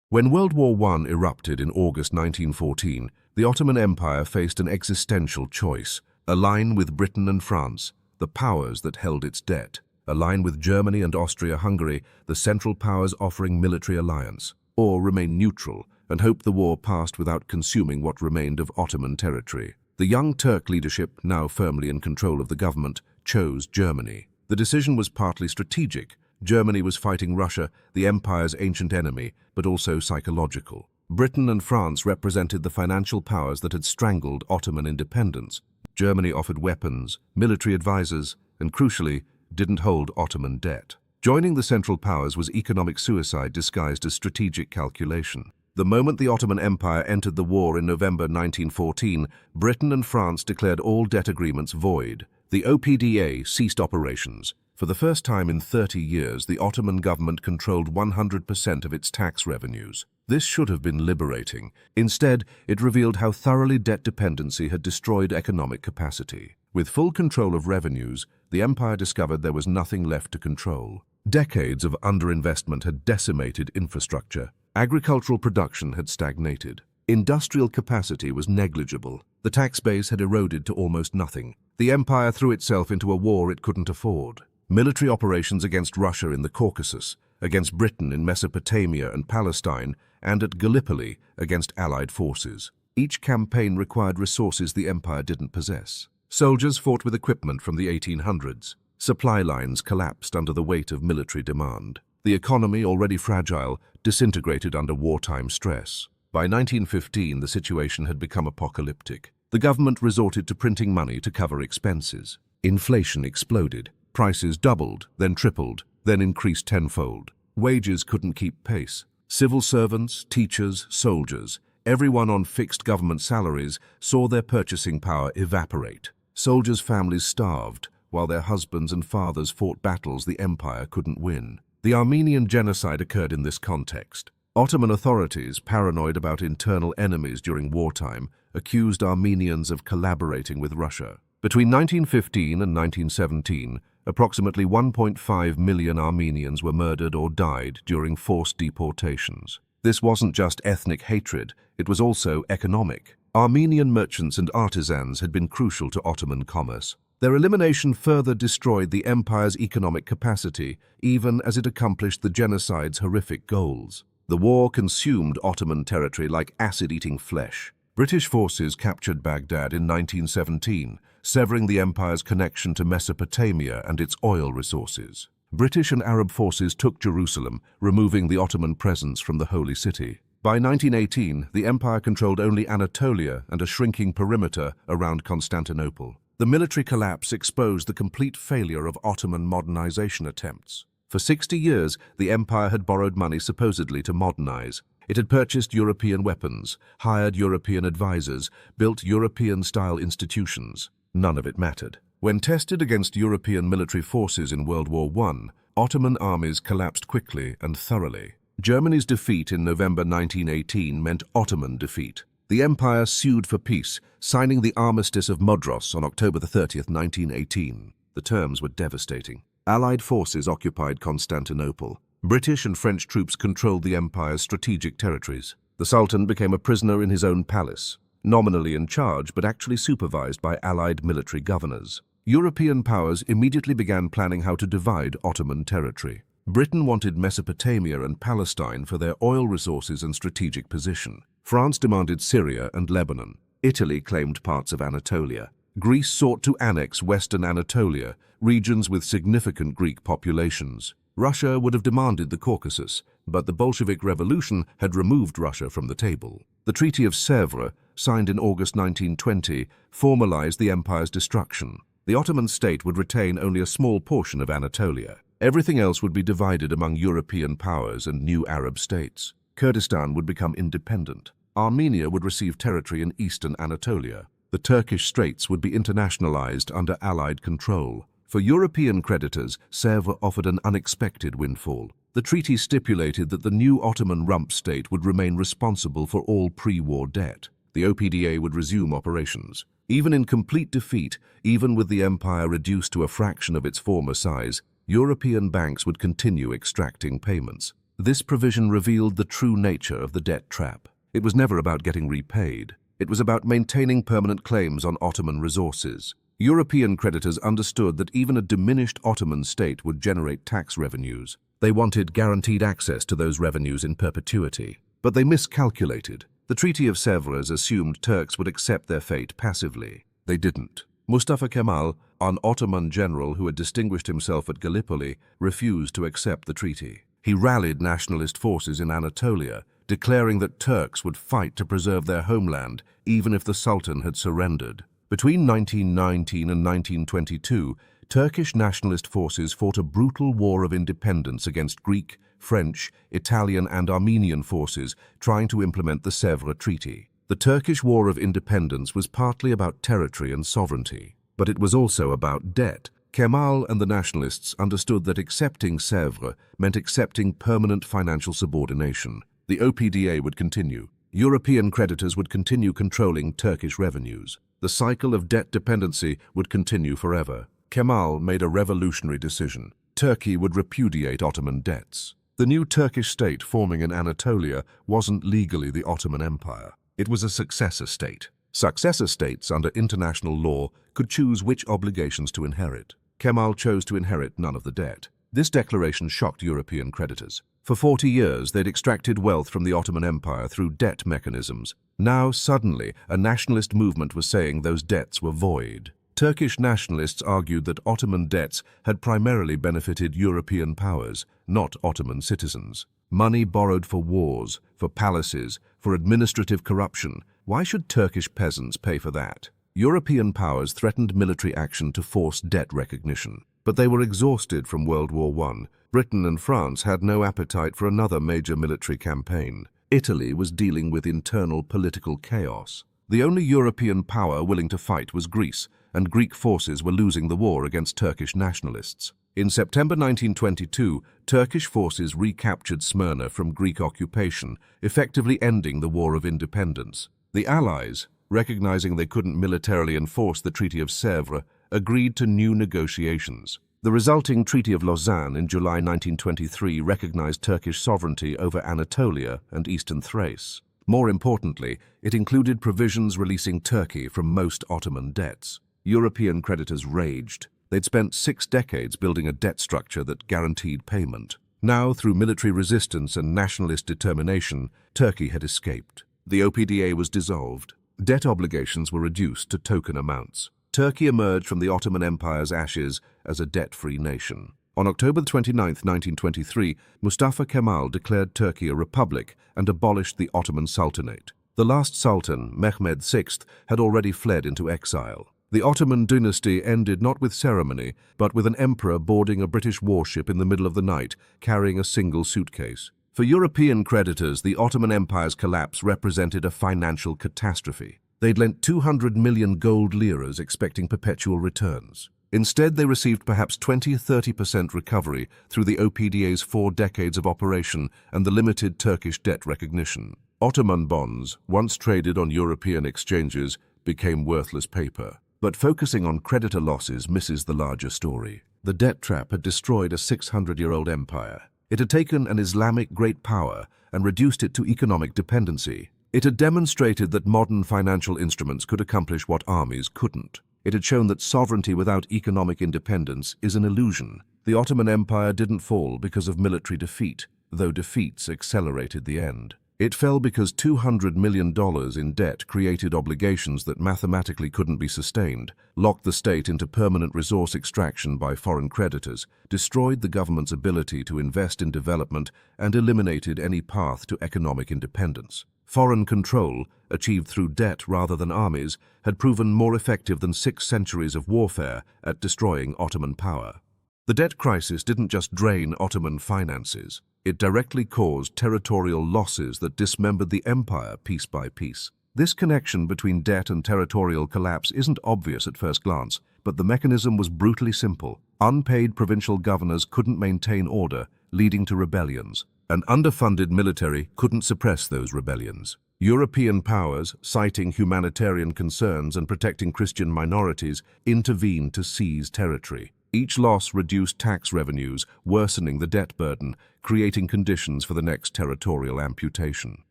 When World War I erupted in August 1914, the Ottoman Empire faced an existential choice: align with Britain and France, the powers that held its debt; align with Germany and Austria-Hungary, the Central Powers offering military alliance; or remain neutral and hope the war passed without consuming what remained of Ottoman territory. The Young Turk leadership, now firmly in control of the government, chose Germany. The decision was partly strategic. Germany was fighting Russia, the empire's ancient enemy, but also psychological. Britain and France represented the financial powers that had strangled Ottoman independence. Germany offered weapons, military advisors, and crucially, didn't hold Ottoman debt. Joining the Central Powers was economic suicide disguised as strategic calculation. The moment the Ottoman Empire entered the war in November 1914, Britain and France declared all debt agreements void. The OPDA ceased operations. For the first time in 30 years, the Ottoman government controlled 100% of its tax revenues. This should have been liberating. Instead, it revealed how thoroughly debt dependency had destroyed economic capacity. With full control of revenues, the empire discovered there was nothing left to control. Decades of underinvestment had decimated infrastructure. Agricultural production had stagnated. Industrial capacity was negligible. The tax base had eroded to almost nothing. The empire threw itself into a war it couldn't afford. Military operations against Russia in the Caucasus, against Britain in Mesopotamia and Palestine, and at Gallipoli against Allied forces. Each campaign required resources the empire didn't possess. Soldiers fought with equipment from the 1800s. Supply lines collapsed under the weight of military demand. The economy, already fragile, disintegrated under wartime stress. By 1915, the situation had become apocalyptic. The government resorted to printing money to cover expenses. Inflation exploded. Prices doubled, then tripled, then increased tenfold. Wages couldn't keep pace. Civil servants, teachers, soldiers, everyone on fixed government salaries saw their purchasing power evaporate. Soldiers' families starved, while their husbands and fathers fought battles the empire couldn't win. The Armenian genocide occurred in this context. Ottoman authorities, paranoid about internal enemies during wartime, accused Armenians of collaborating with Russia. Between 1915 and 1917, approximately 1.5 million Armenians were murdered or died during forced deportations. This wasn't just ethnic hatred, it was also economic. Armenian merchants and artisans had been crucial to Ottoman commerce. Their elimination further destroyed the empire's economic capacity, even as it accomplished the genocide's horrific goals. The war consumed Ottoman territory like acid-eating flesh. British forces captured Baghdad in 1917, severing the empire's connection to Mesopotamia and its oil resources. British and Arab forces took Jerusalem, removing the Ottoman presence from the Holy City. By 1918, the empire controlled only Anatolia and a shrinking perimeter around Constantinople. The military collapse exposed the complete failure of Ottoman modernization attempts. For 60 years, the empire had borrowed money supposedly to modernize. It had purchased European weapons, hired European advisors, built European-style institutions. None of it mattered. When tested against European military forces in World War I, Ottoman armies collapsed quickly and thoroughly. Germany's defeat in November 1918 meant Ottoman defeat. The empire sued for peace, signing the Armistice of Modros on October 30, 1918. The terms were devastating. Allied forces occupied Constantinople. British and French troops controlled the empire's strategic territories. The Sultan became a prisoner in his own palace, nominally in charge but actually supervised by Allied military governors. European powers immediately began planning how to divide Ottoman territory. Britain wanted Mesopotamia and Palestine for their oil resources and strategic position. France demanded Syria and Lebanon. Italy claimed parts of Anatolia. Greece sought to annex western Anatolia, regions with significant Greek populations. Russia would have demanded the Caucasus, but the Bolshevik Revolution had removed Russia from the table. The Treaty of Sèvres, signed in August 1920, formalized the empire's destruction. The Ottoman state would retain only a small portion of Anatolia. Everything else would be divided among European powers and new Arab states. Kurdistan would become independent. Armenia would receive territory in eastern Anatolia. The Turkish Straits would be internationalized under Allied control. For European creditors, Sèvres offered an unexpected windfall. The treaty stipulated that the new Ottoman rump state would remain responsible for all pre-war debt. The OPDA would resume operations. Even in complete defeat, even with the empire reduced to a fraction of its former size, European banks would continue extracting payments. This provision revealed the true nature of the debt trap. It was never about getting repaid. It was about maintaining permanent claims on Ottoman resources. European creditors understood that even a diminished Ottoman state would generate tax revenues. They wanted guaranteed access to those revenues in perpetuity. But they miscalculated. The Treaty of Sèvres assumed Turks would accept their fate passively. They didn't. Mustafa Kemal, an Ottoman general who had distinguished himself at Gallipoli, refused to accept the treaty. He rallied nationalist forces in Anatolia, declaring that Turks would fight to preserve their homeland, even if the Sultan had surrendered. Between 1919 and 1922, Turkish nationalist forces fought a brutal war of independence against Greek, French, Italian and Armenian forces trying to implement the Sèvres Treaty. The Turkish War of Independence was partly about territory and sovereignty, but it was also about debt. Kemal and the nationalists understood that accepting Sèvres meant accepting permanent financial subordination. The OPDA would continue. European creditors would continue controlling Turkish revenues. The cycle of debt dependency would continue forever. Kemal made a revolutionary decision. Turkey would repudiate Ottoman debts. The new Turkish state forming in Anatolia wasn't legally the Ottoman Empire. It was a successor state. Successor states under international law could choose which obligations to inherit. Kemal chose to inherit none of the debt. This declaration shocked European creditors. For 40 years, they'd extracted wealth from the Ottoman Empire through debt mechanisms. Now, suddenly, a nationalist movement was saying those debts were void. Turkish nationalists argued that Ottoman debts had primarily benefited European powers, not Ottoman citizens. Money borrowed for wars, for palaces, for administrative corruption. Why should Turkish peasants pay for that? European powers threatened military action to force debt recognition. But they were exhausted from World War I. Britain and France had no appetite for another major military campaign. Italy was dealing with internal political chaos. The only European power willing to fight was Greece, and Greek forces were losing the war against Turkish nationalists. In September 1922, Turkish forces recaptured Smyrna from Greek occupation, effectively ending the War of Independence. The Allies, recognizing they couldn't militarily enforce the Treaty of Sèvres, agreed to new negotiations. The resulting Treaty of Lausanne in July 1923 recognized Turkish sovereignty over Anatolia and eastern Thrace. More importantly, it included provisions releasing Turkey from most Ottoman debts. European creditors raged. They'd spent 6 decades building a debt structure that guaranteed payment. Now, through military resistance and nationalist determination, Turkey had escaped. The OPDA was dissolved. Debt obligations were reduced to token amounts. Turkey emerged from the Ottoman Empire's ashes as a debt-free nation. On October 29, 1923, Mustafa Kemal declared Turkey a republic and abolished the Ottoman Sultanate. The last Sultan, Mehmed VI, had already fled into exile. The Ottoman dynasty ended not with ceremony, but with an emperor boarding a British warship in the middle of the night, carrying a single suitcase. For European creditors, the Ottoman Empire's collapse represented a financial catastrophe. They'd lent 200 million gold liras expecting perpetual returns. Instead, they received perhaps 20–30% recovery through the OPDA's 4 decades of operation and the limited Turkish debt recognition. Ottoman bonds, once traded on European exchanges, became worthless paper. But focusing on creditor losses misses the larger story. The debt trap had destroyed a 600-year-old empire. It had taken an Islamic great power and reduced it to economic dependency. It had demonstrated that modern financial instruments could accomplish what armies couldn't. It had shown that sovereignty without economic independence is an illusion. The Ottoman Empire didn't fall because of military defeat, though defeats accelerated the end. It fell because $200 million in debt created obligations that mathematically couldn't be sustained, locked the state into permanent resource extraction by foreign creditors, destroyed the government's ability to invest in development, and eliminated any path to economic independence. Foreign control, achieved through debt rather than armies, had proven more effective than 6 centuries of warfare at destroying Ottoman power. The debt crisis didn't just drain Ottoman finances. It directly caused territorial losses that dismembered the empire piece by piece. This connection between debt and territorial collapse isn't obvious at first glance, but the mechanism was brutally simple. Unpaid provincial governors couldn't maintain order, leading to rebellions. An underfunded military couldn't suppress those rebellions. European powers, citing humanitarian concerns and protecting Christian minorities, intervened to seize territory. Each loss reduced tax revenues, worsening the debt burden, creating conditions for the next territorial amputation.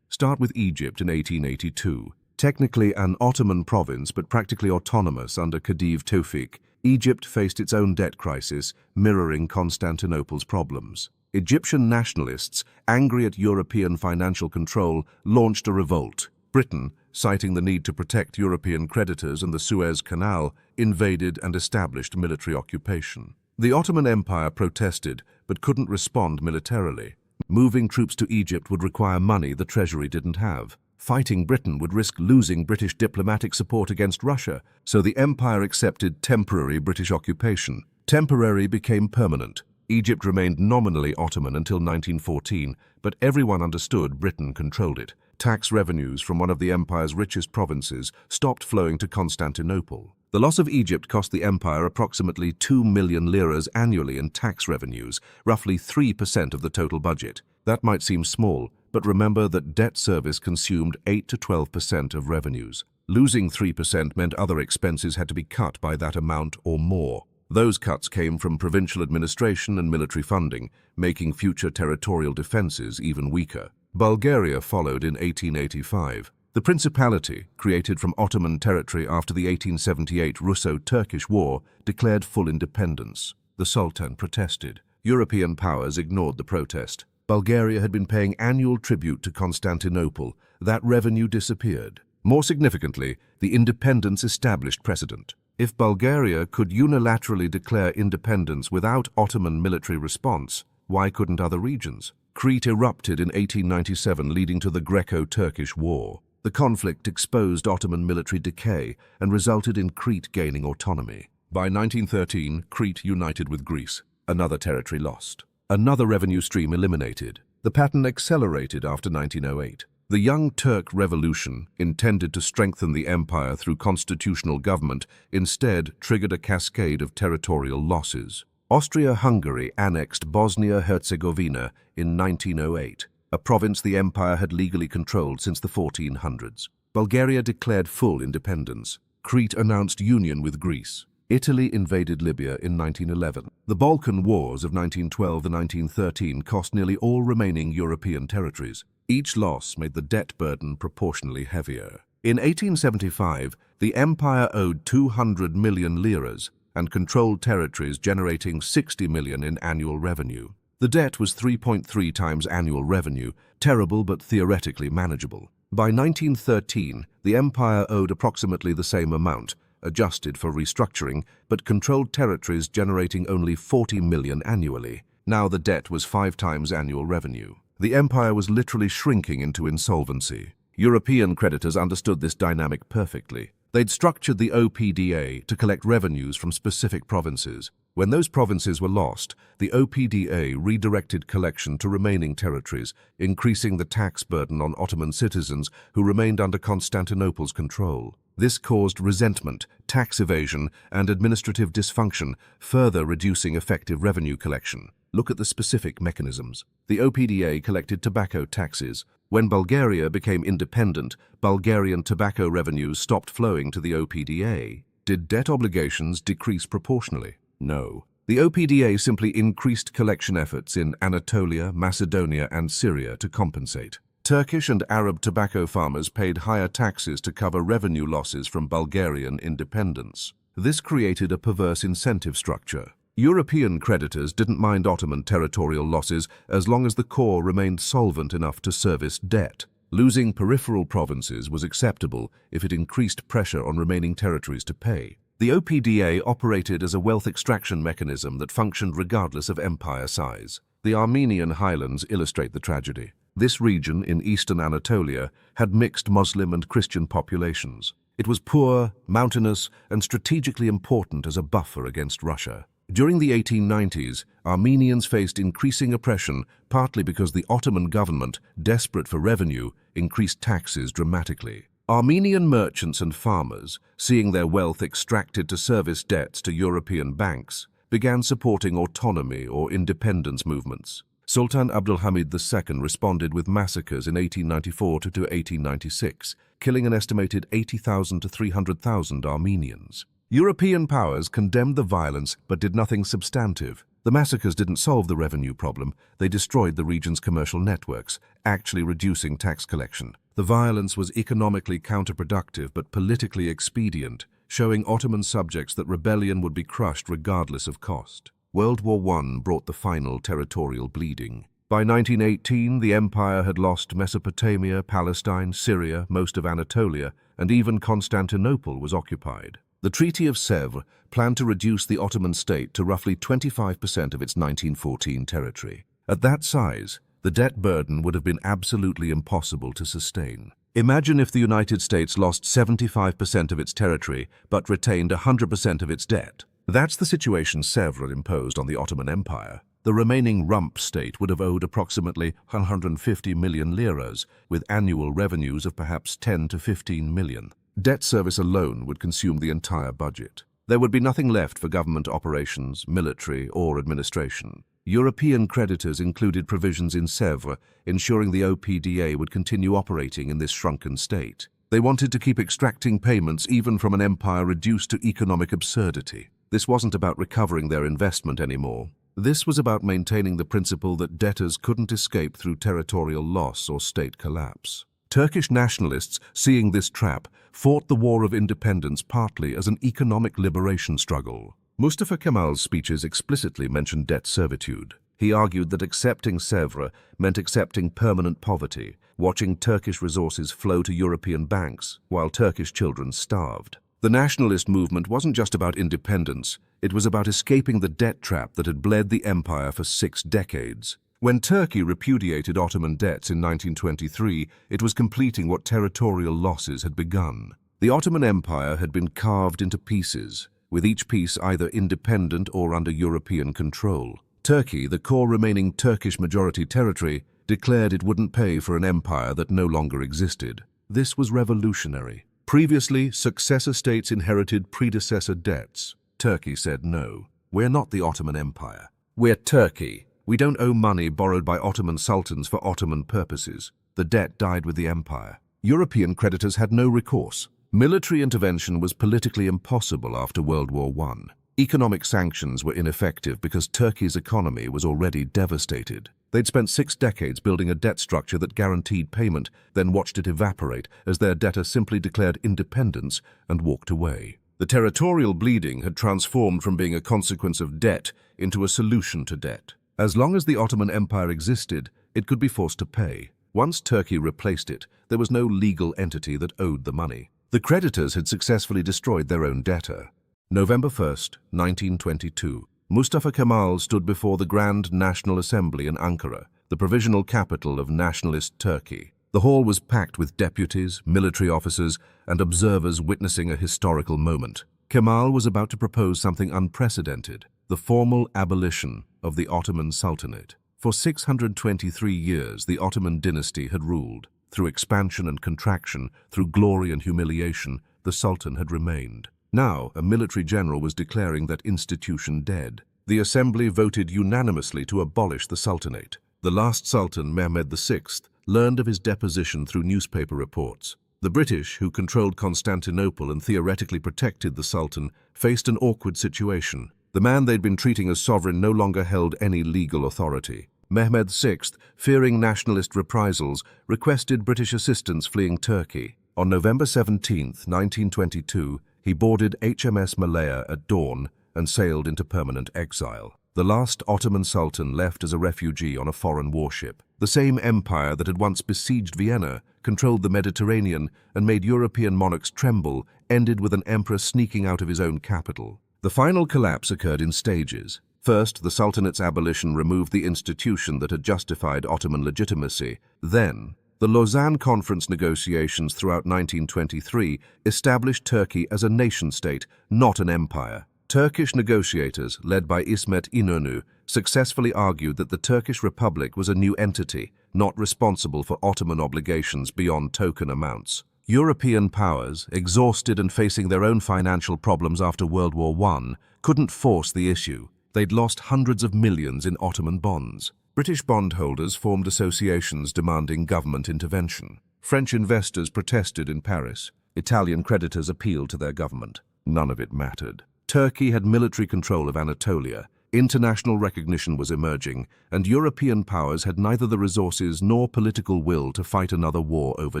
Start with Egypt in 1882. Technically an Ottoman province but practically autonomous under Khedive Tewfik, Egypt faced its own debt crisis, mirroring Constantinople's problems. Egyptian nationalists, angry at European financial control, launched a revolt. Britain, citing the need to protect European creditors and the Suez Canal, invaded and established military occupation. The Ottoman Empire protested, but couldn't respond militarily. Moving troops to Egypt would require money the treasury didn't have. Fighting Britain would risk losing British diplomatic support against Russia, so the empire accepted temporary British occupation. Temporary became permanent. Egypt remained nominally Ottoman until 1914, but everyone understood Britain controlled it. Tax revenues from one of the empire's richest provinces stopped flowing to Constantinople. The loss of Egypt cost the empire approximately 2 million liras annually in tax revenues, roughly 3% of the total budget. That might seem small, but remember that debt service consumed 8 to 12% of revenues. Losing 3% meant other expenses had to be cut by that amount or more. Those cuts came from provincial administration and military funding, making future territorial defenses even weaker. Bulgaria followed in 1885. The principality, created from Ottoman territory after the 1878 Russo-Turkish War, declared full independence. The Sultan protested. European powers ignored the protest. Bulgaria had been paying annual tribute to Constantinople. That revenue disappeared. More significantly, the independence established precedent. If Bulgaria could unilaterally declare independence without Ottoman military response, why couldn't other regions? Crete erupted in 1897, leading to the Greco-Turkish War. The conflict exposed Ottoman military decay and resulted in Crete gaining autonomy. By 1913, Crete united with Greece. Another territory lost. Another revenue stream eliminated. The pattern accelerated after 1908. The Young Turk Revolution, intended to strengthen the empire through constitutional government, instead triggered a cascade of territorial losses. Austria-Hungary annexed Bosnia-Herzegovina in 1908, a province the empire had legally controlled since the 1400s. Bulgaria declared full independence. Crete announced union with Greece. Italy invaded Libya in 1911. The Balkan Wars of 1912 and 1913 cost nearly all remaining European territories. Each loss made the debt burden proportionally heavier. In 1875, the empire owed 200 million liras and controlled territories generating 60 million in annual revenue. The debt was 3.3 times annual revenue, terrible but theoretically manageable. By 1913, the empire owed approximately the same amount, adjusted for restructuring, but controlled territories generating only 40 million annually. Now the debt was 5 times annual revenue. The empire was literally shrinking into insolvency. European creditors understood this dynamic perfectly. They'd structured the OPDA to collect revenues from specific provinces. When those provinces were lost, the OPDA redirected collection to remaining territories, increasing the tax burden on Ottoman citizens who remained under Constantinople's control. This caused resentment, tax evasion, and administrative dysfunction, further reducing effective revenue collection. Look at the specific mechanisms. The OPDA collected tobacco taxes. When Bulgaria became independent, Bulgarian tobacco revenues stopped flowing to the OPDA. Did debt obligations decrease proportionally? No. The OPDA simply increased collection efforts in Anatolia, Macedonia, and Syria to compensate. Turkish and Arab tobacco farmers paid higher taxes to cover revenue losses from Bulgarian independence. This created a perverse incentive structure. European creditors didn't mind Ottoman territorial losses as long as the core remained solvent enough to service debt. Losing peripheral provinces was acceptable if it increased pressure on remaining territories to pay. The OPDA operated as a wealth extraction mechanism that functioned regardless of empire size. The Armenian highlands illustrate the tragedy. This region in eastern Anatolia had mixed Muslim and Christian populations. It was poor, mountainous, and strategically important as a buffer against Russia. During the 1890s, Armenians faced increasing oppression, partly because the Ottoman government, desperate for revenue, increased taxes dramatically. Armenian merchants and farmers, seeing their wealth extracted to service debts to European banks, began supporting autonomy or independence movements. Sultan Abdulhamid II responded with massacres in 1894 to 1896, killing an estimated 80,000 to 300,000 Armenians. European powers condemned the violence but did nothing substantive. The massacres didn't solve the revenue problem, they destroyed the region's commercial networks, actually reducing tax collection. The violence was economically counterproductive but politically expedient, showing Ottoman subjects that rebellion would be crushed regardless of cost. World War I brought the final territorial bleeding. By 1918, the empire had lost Mesopotamia, Palestine, Syria, most of Anatolia, and even Constantinople was occupied. The Treaty of Sèvres planned to reduce the Ottoman state to roughly 25% of its 1914 territory. At that size, the debt burden would have been absolutely impossible to sustain. Imagine if the United States lost 75% of its territory but retained 100% of its debt. That's the situation Sèvres imposed on the Ottoman Empire. The remaining rump state would have owed approximately 150 million liras, with annual revenues of perhaps 10 to 15 million. Debt service alone would consume the entire budget. There would be nothing left for government operations, military, or administration. European creditors included provisions in Sèvres, ensuring the OPDA would continue operating in this shrunken state. They wanted to keep extracting payments even from an empire reduced to economic absurdity. This wasn't about recovering their investment anymore. This was about maintaining the principle that debtors couldn't escape through territorial loss or state collapse. Turkish nationalists, seeing this trap, fought the War of Independence partly as an economic liberation struggle. Mustafa Kemal's speeches explicitly mentioned debt servitude. He argued that accepting Sèvres meant accepting permanent poverty, watching Turkish resources flow to European banks while Turkish children starved. The nationalist movement wasn't just about independence, it was about escaping the debt trap that had bled the empire for 6 decades. When Turkey repudiated Ottoman debts in 1923, it was completing what territorial losses had begun. The Ottoman Empire had been carved into pieces, with each piece either independent or under European control. Turkey, the core remaining Turkish majority territory, declared it wouldn't pay for an empire that no longer existed. This was revolutionary. Previously, successor states inherited predecessor debts. Turkey said no. We're not the Ottoman Empire. We're Turkey. We don't owe money borrowed by Ottoman sultans for Ottoman purposes. The debt died with the empire. European creditors had no recourse. Military intervention was politically impossible after World War I. Economic sanctions were ineffective because Turkey's economy was already devastated. They'd spent 6 decades building a debt structure that guaranteed payment, then watched it evaporate as their debtor simply declared independence and walked away. The territorial bleeding had transformed from being a consequence of debt into a solution to debt. As long as the Ottoman Empire existed, it could be forced to pay. Once Turkey replaced it, there was no legal entity that owed the money. The creditors had successfully destroyed their own debtor. November 1st, 1922. Mustafa Kemal stood before the Grand National Assembly in Ankara, the provisional capital of nationalist Turkey. The hall was packed with deputies, military officers, and observers witnessing a historical moment. Kemal was about to propose something unprecedented, the formal abolition of the Ottoman Sultanate. For 623 years, the Ottoman dynasty had ruled. Through expansion and contraction, through glory and humiliation, the Sultan had remained. Now, a military general was declaring that institution dead. The assembly voted unanimously to abolish the Sultanate. The last Sultan, Mehmed VI, learned of his deposition through newspaper reports. The British, who controlled Constantinople and theoretically protected the Sultan, faced an awkward situation. The man they'd been treating as sovereign no longer held any legal authority. Mehmed VI, fearing nationalist reprisals, requested British assistance fleeing Turkey. On November 17, 1922, he boarded HMS Malaya at dawn and sailed into permanent exile. The last Ottoman Sultan left as a refugee on a foreign warship. The same empire that had once besieged Vienna, controlled the Mediterranean, and made European monarchs tremble, ended with an emperor sneaking out of his own capital. The final collapse occurred in stages. First, the Sultanate's abolition removed the institution that had justified Ottoman legitimacy. Then, the Lausanne Conference negotiations throughout 1923 established Turkey as a nation-state, not an empire. Turkish negotiators, led by İsmet İnönü, successfully argued that the Turkish Republic was a new entity, not responsible for Ottoman obligations beyond token amounts. European powers, exhausted and facing their own financial problems after World War I, couldn't force the issue. They'd lost hundreds of millions in Ottoman bonds. British bondholders formed associations demanding government intervention. French investors protested in Paris. Italian creditors appealed to their government. None of it mattered. Turkey had military control of Anatolia. International recognition was emerging, and European powers had neither the resources nor political will to fight another war over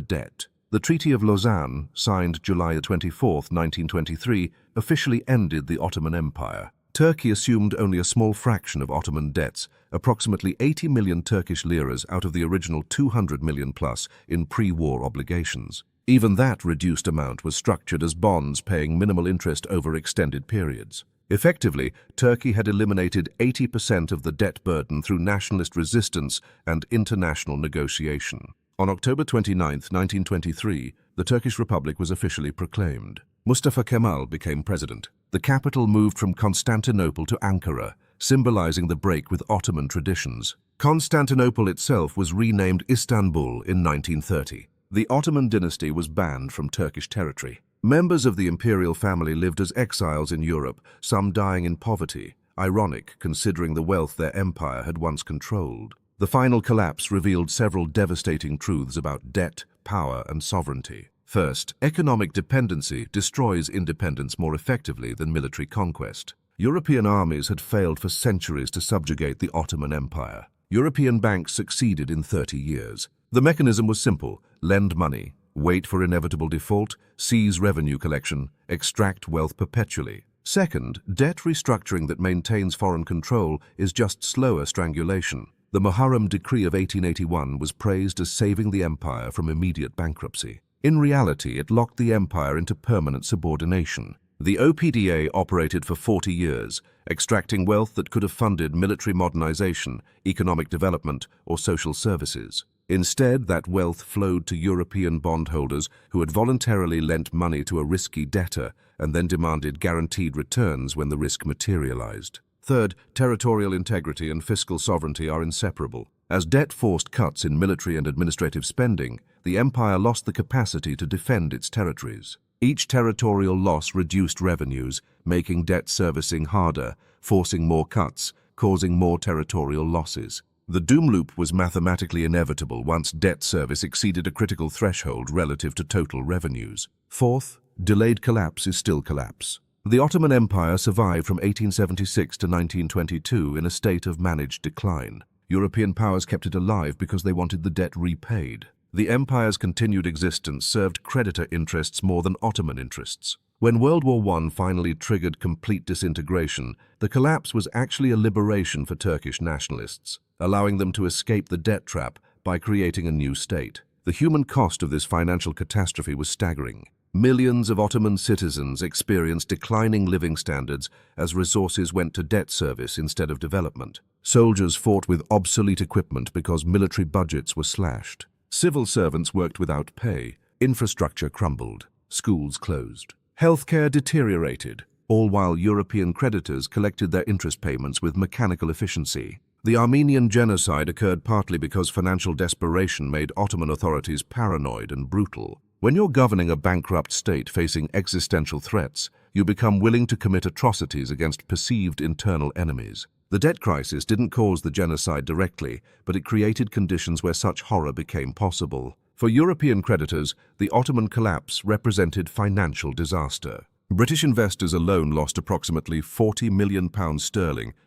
debt. The Treaty of Lausanne, signed July 24, 1923, officially ended the Ottoman Empire. Turkey assumed only a small fraction of Ottoman debts, approximately 80 million Turkish liras out of the original 200 million plus in pre-war obligations. Even that reduced amount was structured as bonds paying minimal interest over extended periods. Effectively, Turkey had eliminated 80% of the debt burden through nationalist resistance and international negotiation. On October 29, 1923, the Turkish Republic was officially proclaimed. Mustafa Kemal became president. The capital moved from Constantinople to Ankara, symbolizing the break with Ottoman traditions. Constantinople itself was renamed Istanbul in 1930. The Ottoman dynasty was banned from Turkish territory. Members of the imperial family lived as exiles in Europe, some dying in poverty, ironic considering the wealth their empire had once controlled. The final collapse revealed several devastating truths about debt, power, and sovereignty. First, economic dependency destroys independence more effectively than military conquest. European armies had failed for centuries to subjugate the Ottoman Empire. European banks succeeded in 30 years. The mechanism was simple: lend money, wait for inevitable default, seize revenue collection, extract wealth perpetually. Second, debt restructuring that maintains foreign control is just slower strangulation. The Muharrem Decree of 1881 was praised as saving the empire from immediate bankruptcy. In reality, it locked the empire into permanent subordination. The OPDA operated for 40 years, extracting wealth that could have funded military modernization, economic development, or social services. Instead, that wealth flowed to European bondholders who had voluntarily lent money to a risky debtor and then demanded guaranteed returns when the risk materialized. Third, territorial integrity and fiscal sovereignty are inseparable. As debt forced cuts in military and administrative spending, the empire lost the capacity to defend its territories. Each territorial loss reduced revenues, making debt servicing harder, forcing more cuts, causing more territorial losses. The doom loop was mathematically inevitable once debt service exceeded a critical threshold relative to total revenues. Fourth, delayed collapse is still collapse. The Ottoman Empire survived from 1876 to 1922 in a state of managed decline. European powers kept it alive because they wanted the debt repaid. The empire's continued existence served creditor interests more than Ottoman interests. When World War I finally triggered complete disintegration, the collapse was actually a liberation for Turkish nationalists, allowing them to escape the debt trap by creating a new state. The human cost of this financial catastrophe was staggering. Millions of Ottoman citizens experienced declining living standards as resources went to debt service instead of development. Soldiers fought with obsolete equipment because military budgets were slashed. Civil servants worked without pay. Infrastructure crumbled. Schools closed. Healthcare deteriorated, all while European creditors collected their interest payments with mechanical efficiency. The Armenian genocide occurred partly because financial desperation made Ottoman authorities paranoid and brutal. When you're governing a bankrupt state facing existential threats, you become willing to commit atrocities against perceived internal enemies. The debt crisis didn't cause the genocide directly, but it created conditions where such horror became possible. For European creditors, the Ottoman collapse represented financial disaster. British investors alone lost approximately £40 million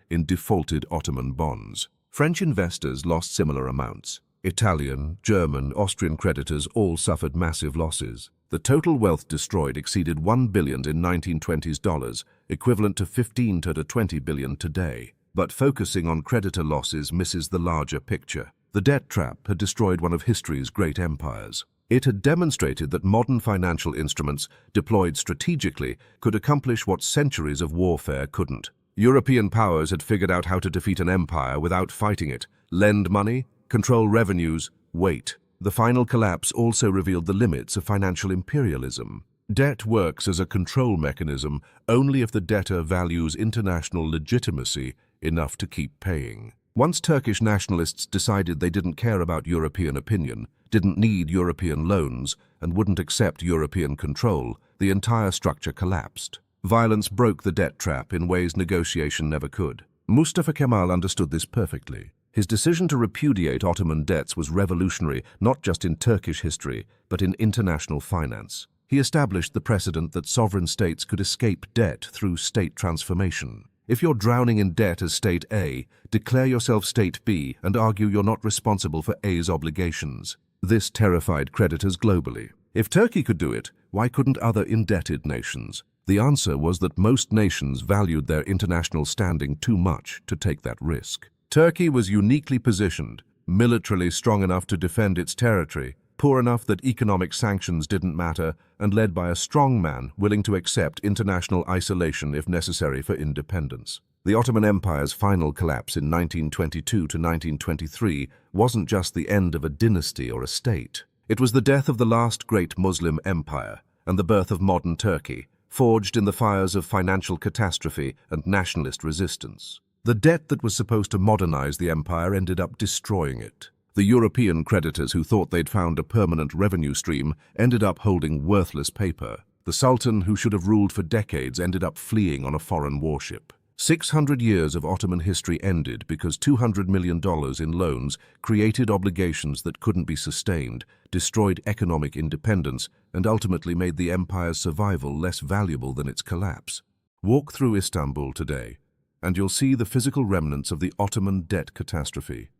in defaulted Ottoman bonds. French investors lost similar amounts. Italian, German, Austrian creditors all suffered massive losses. The total wealth destroyed exceeded $1 billion in 1920s dollars, equivalent to 15 to 20 billion today. But focusing on creditor losses misses the larger picture. The debt trap had destroyed one of history's great empires. It had demonstrated that modern financial instruments, deployed strategically, could accomplish what centuries of warfare couldn't. European powers had figured out how to defeat an empire without fighting it: lend money, control revenues, wait. The final collapse also revealed the limits of financial imperialism. Debt works as a control mechanism only if the debtor values international legitimacy enough to keep paying. Once Turkish nationalists decided they didn't care about European opinion, didn't need European loans, and wouldn't accept European control, the entire structure collapsed. Violence broke the debt trap in ways negotiation never could. Mustafa Kemal understood this perfectly. His decision to repudiate Ottoman debts was revolutionary not just in Turkish history, but in international finance. He established the precedent that sovereign states could escape debt through state transformation. If you're drowning in debt as State A, declare yourself State B and argue you're not responsible for A's obligations. This terrified creditors globally. If Turkey could do it, why couldn't other indebted nations? The answer was that most nations valued their international standing too much to take that risk. Turkey was uniquely positioned, militarily strong enough to defend its territory, poor enough that economic sanctions didn't matter, and led by a strong man willing to accept international isolation if necessary for independence. The Ottoman Empire's final collapse in 1922 to 1923 wasn't just the end of a dynasty or a state. It was the death of the last great Muslim empire and the birth of modern Turkey, forged in the fires of financial catastrophe and nationalist resistance. The debt that was supposed to modernize the empire ended up destroying it. The European creditors who thought they'd found a permanent revenue stream ended up holding worthless paper. The Sultan, who should have ruled for decades, ended up fleeing on a foreign warship. 600 years of Ottoman history ended because $200 million in loans created obligations that couldn't be sustained, destroyed economic independence, and ultimately made the empire's survival less valuable than its collapse. Walk through Istanbul today, and you'll see the physical remnants of the Ottoman debt catastrophe.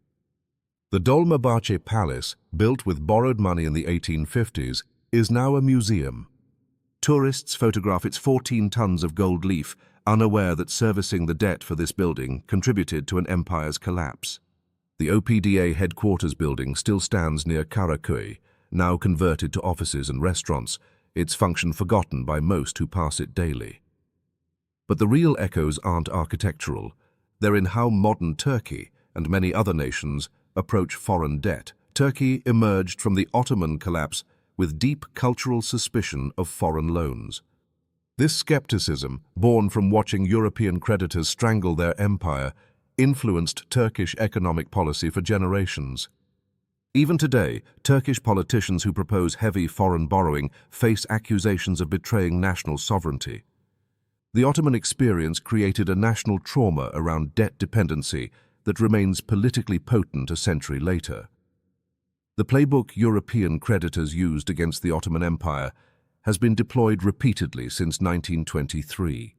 The Dolmabahce Palace, built with borrowed money in the 1850s, is now a museum. Tourists photograph its 14 tons of gold leaf, unaware that servicing the debt for this building contributed to an empire's collapse. The OPDA headquarters building still stands near Karaköy, now converted to offices and restaurants, its function forgotten by most who pass it daily. But the real echoes aren't architectural. They're in how modern Turkey, and many other nations, approach foreign debt. Turkey emerged from the Ottoman collapse with deep cultural suspicion of foreign loans. This skepticism, born from watching European creditors strangle their empire, influenced Turkish economic policy for generations. Even today, Turkish politicians who propose heavy foreign borrowing face accusations of betraying national sovereignty. The Ottoman experience created a national trauma around debt dependency, that remains politically potent a century later. The playbook European creditors used against the Ottoman Empire has been deployed repeatedly since 1923.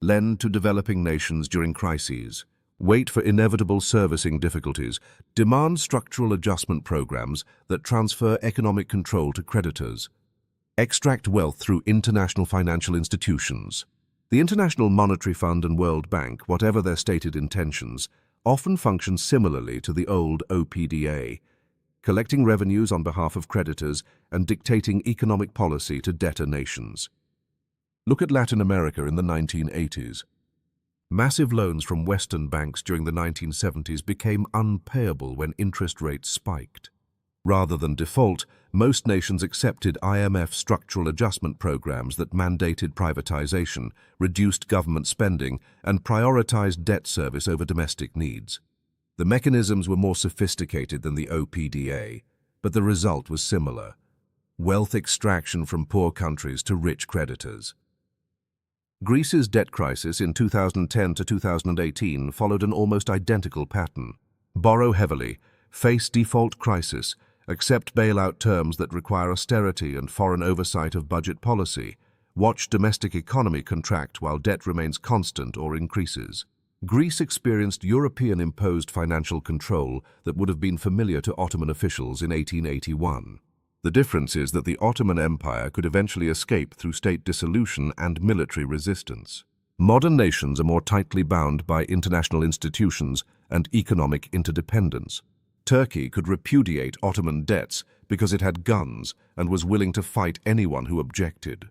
Lend to developing nations during crises, wait for inevitable servicing difficulties, demand structural adjustment programs that transfer economic control to creditors, extract wealth through international financial institutions. The International Monetary Fund and World Bank, whatever their stated intentions, often function similarly to the old OPDA, collecting revenues on behalf of creditors and dictating economic policy to debtor nations. Look at Latin America in the 1980s. Massive loans from Western banks during the 1970s became unpayable when interest rates spiked. Rather than default, most nations accepted IMF structural adjustment programs that mandated privatization, reduced government spending, and prioritized debt service over domestic needs. The mechanisms were more sophisticated than the OPDA, but the result was similar: wealth extraction from poor countries to rich creditors. Greece's debt crisis in 2010 to 2018 followed an almost identical pattern. Borrow heavily, face default crisis, accept bailout terms that require austerity and foreign oversight of budget policy, watch domestic economy contract while debt remains constant or increases. Greece experienced European-imposed financial control that would have been familiar to Ottoman officials in 1881. The difference is that the Ottoman Empire could eventually escape through state dissolution and military resistance. Modern nations are more tightly bound by international institutions and economic interdependence. Turkey could repudiate Ottoman debts because it had guns and was willing to fight anyone who objected.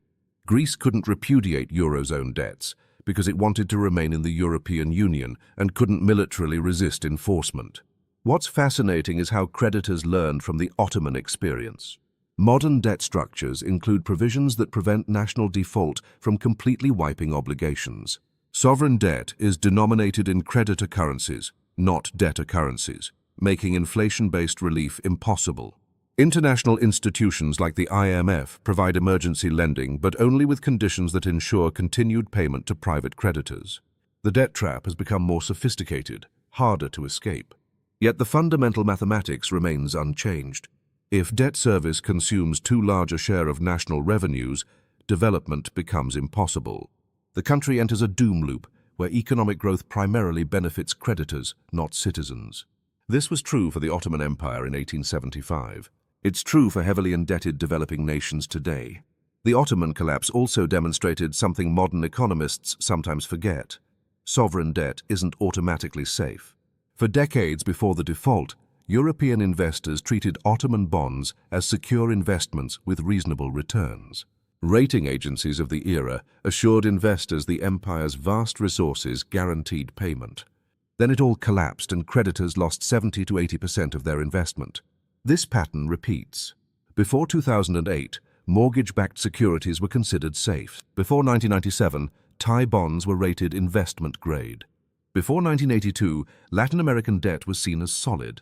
Greece couldn't repudiate Eurozone debts because it wanted to remain in the European Union and couldn't militarily resist enforcement. What's fascinating is how creditors learned from the Ottoman experience. Modern debt structures include provisions that prevent national default from completely wiping obligations. Sovereign debt is denominated in creditor currencies, not debtor currencies, making inflation-based relief impossible. International institutions like the IMF provide emergency lending, but only with conditions that ensure continued payment to private creditors. The debt trap has become more sophisticated, harder to escape. Yet the fundamental mathematics remains unchanged. If debt service consumes too large a share of national revenues, development becomes impossible. The country enters a doom loop where economic growth primarily benefits creditors, not citizens. This was true for the Ottoman Empire in 1875. It's true for heavily indebted developing nations today. The Ottoman collapse also demonstrated something modern economists sometimes forget: sovereign debt isn't automatically safe. For decades before the default, European investors treated Ottoman bonds as secure investments with reasonable returns. Rating agencies of the era assured investors the empire's vast resources guaranteed payment. Then it all collapsed and creditors lost 70 to 80% of their investment. This pattern repeats. Before 2008, mortgage-backed securities were considered safe. Before 1997, Thai bonds were rated investment grade. Before 1982, Latin American debt was seen as solid.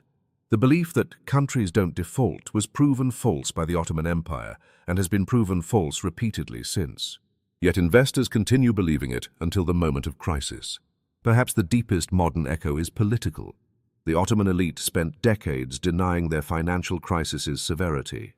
The belief that countries don't default was proven false by the Ottoman Empire and has been proven false repeatedly since. Yet investors continue believing it until the moment of crisis. Perhaps the deepest modern echo is political. The Ottoman elite spent decades denying their financial crisis's severity.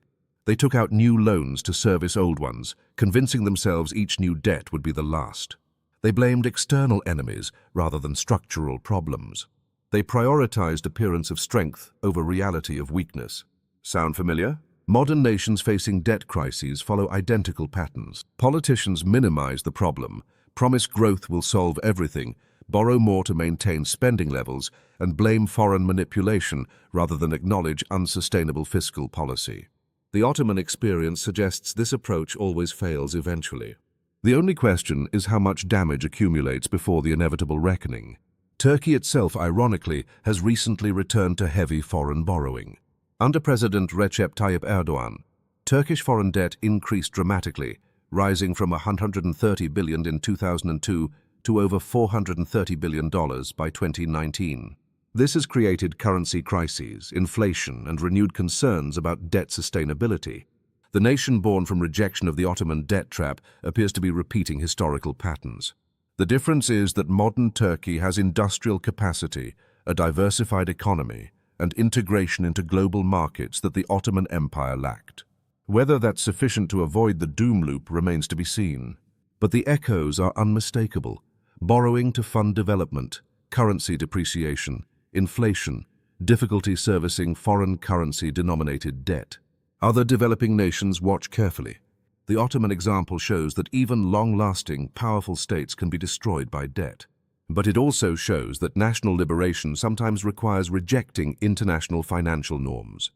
They took out new loans to service old ones, convincing themselves each new debt would be the last. They blamed external enemies rather than structural problems. They prioritized appearance of strength over reality of weakness. Sound familiar? Modern nations facing debt crises follow identical patterns. Politicians minimize the problem, promise growth will solve everything, borrow more to maintain spending levels, and blame foreign manipulation rather than acknowledge unsustainable fiscal policy. The Ottoman experience suggests this approach always fails eventually. The only question is how much damage accumulates before the inevitable reckoning. Turkey itself, ironically, has recently returned to heavy foreign borrowing. Under President Recep Tayyip Erdogan, Turkish foreign debt increased dramatically, rising from $130 billion in 2002 to over $430 billion by 2019. This has created currency crises, inflation, and renewed concerns about debt sustainability. The nation born from rejection of the Ottoman debt trap appears to be repeating historical patterns. The difference is that modern Turkey has industrial capacity, a diversified economy, and integration into global markets that the Ottoman Empire lacked. Whether that's sufficient to avoid the doom loop remains to be seen. But the echoes are unmistakable. Borrowing to fund development, currency depreciation, inflation, difficulty servicing foreign currency-denominated debt. Other developing nations watch carefully. The Ottoman example shows that even long-lasting, powerful states can be destroyed by debt. But it also shows that national liberation sometimes requires rejecting international financial norms.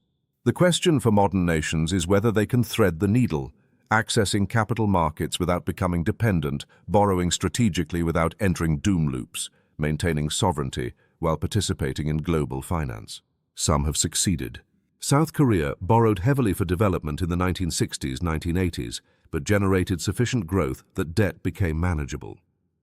The question for modern nations is whether they can thread the needle, accessing capital markets without becoming dependent, borrowing strategically without entering doom loops, maintaining sovereignty while participating in global finance. Some have succeeded. South Korea borrowed heavily for development in the 1960s, 1980s, but generated sufficient growth that debt became manageable.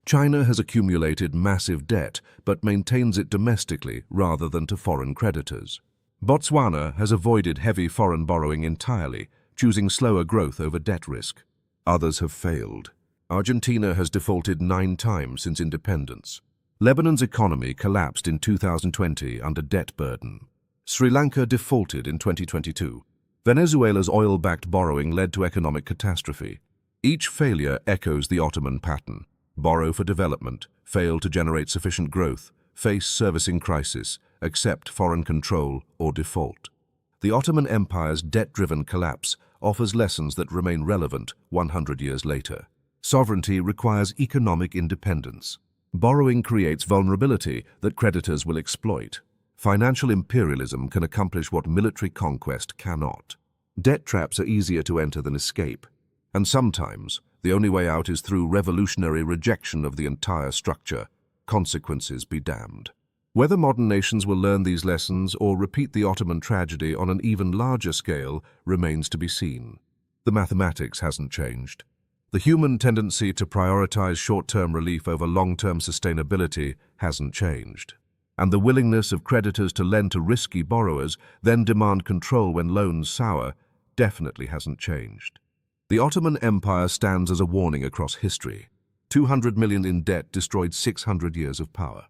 China has accumulated massive debt, but maintains it domestically rather than to foreign creditors. Botswana has avoided heavy foreign borrowing entirely, choosing slower growth over debt risk. Others have failed. Argentina has defaulted 9 times since independence. Lebanon's economy collapsed in 2020 under debt burden. Sri Lanka defaulted in 2022. Venezuela's oil-backed borrowing led to economic catastrophe. Each failure echoes the Ottoman pattern. Borrow for development, fail to generate sufficient growth, face servicing crisis, accept foreign control or default. The Ottoman Empire's debt-driven collapse offers lessons that remain relevant 100 years later. Sovereignty requires economic independence. Borrowing creates vulnerability that creditors will exploit. Financial imperialism can accomplish what military conquest cannot. Debt traps are easier to enter than escape, and sometimes the only way out is through revolutionary rejection of the entire structure. Consequences be damned. Whether modern nations will learn these lessons or repeat the Ottoman tragedy on an even larger scale remains to be seen. The mathematics hasn't changed. The human tendency to prioritize short-term relief over long-term sustainability hasn't changed. And the willingness of creditors to lend to risky borrowers, then demand control when loans sour, definitely hasn't changed. The Ottoman Empire stands as a warning across history. 200 million in debt destroyed 600 years of power.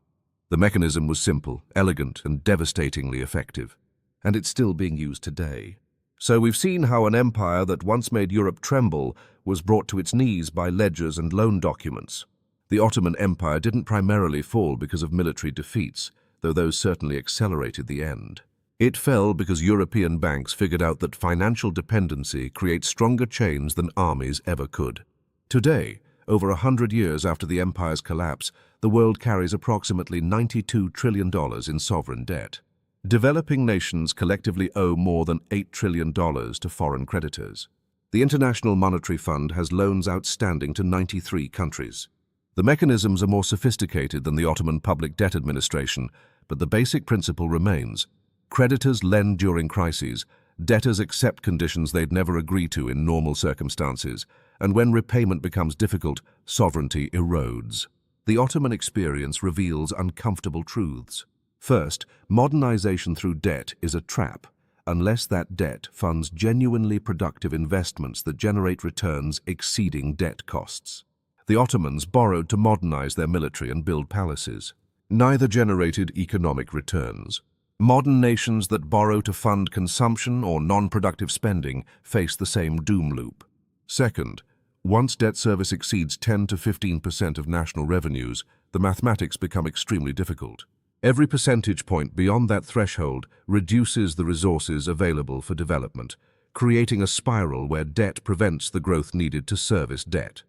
The mechanism was simple, elegant, and devastatingly effective. And it's still being used today. So we've seen how an empire that once made Europe tremble was brought to its knees by ledgers and loan documents. The Ottoman Empire didn't primarily fall because of military defeats, though those certainly accelerated the end. It fell because European banks figured out that financial dependency creates stronger chains than armies ever could. Today, over 100 years after the empire's collapse, the world carries approximately $92 trillion in sovereign debt. Developing nations collectively owe more than $8 trillion to foreign creditors. The International Monetary Fund has loans outstanding to 93 countries. The mechanisms are more sophisticated than the Ottoman Public Debt Administration, but the basic principle remains. Creditors lend during crises, debtors accept conditions they'd never agree to in normal circumstances, and when repayment becomes difficult, sovereignty erodes. The Ottoman experience reveals uncomfortable truths. First, modernization through debt is a trap, unless that debt funds genuinely productive investments that generate returns exceeding debt costs. The Ottomans borrowed to modernize their military and build palaces. Neither generated economic returns. Modern nations that borrow to fund consumption or non-productive spending face the same doom loop. Second, once debt service exceeds 10 to 15% of national revenues, the mathematics become extremely difficult. Every percentage point beyond that threshold reduces the resources available for development, creating a spiral where debt prevents the growth needed to service debt.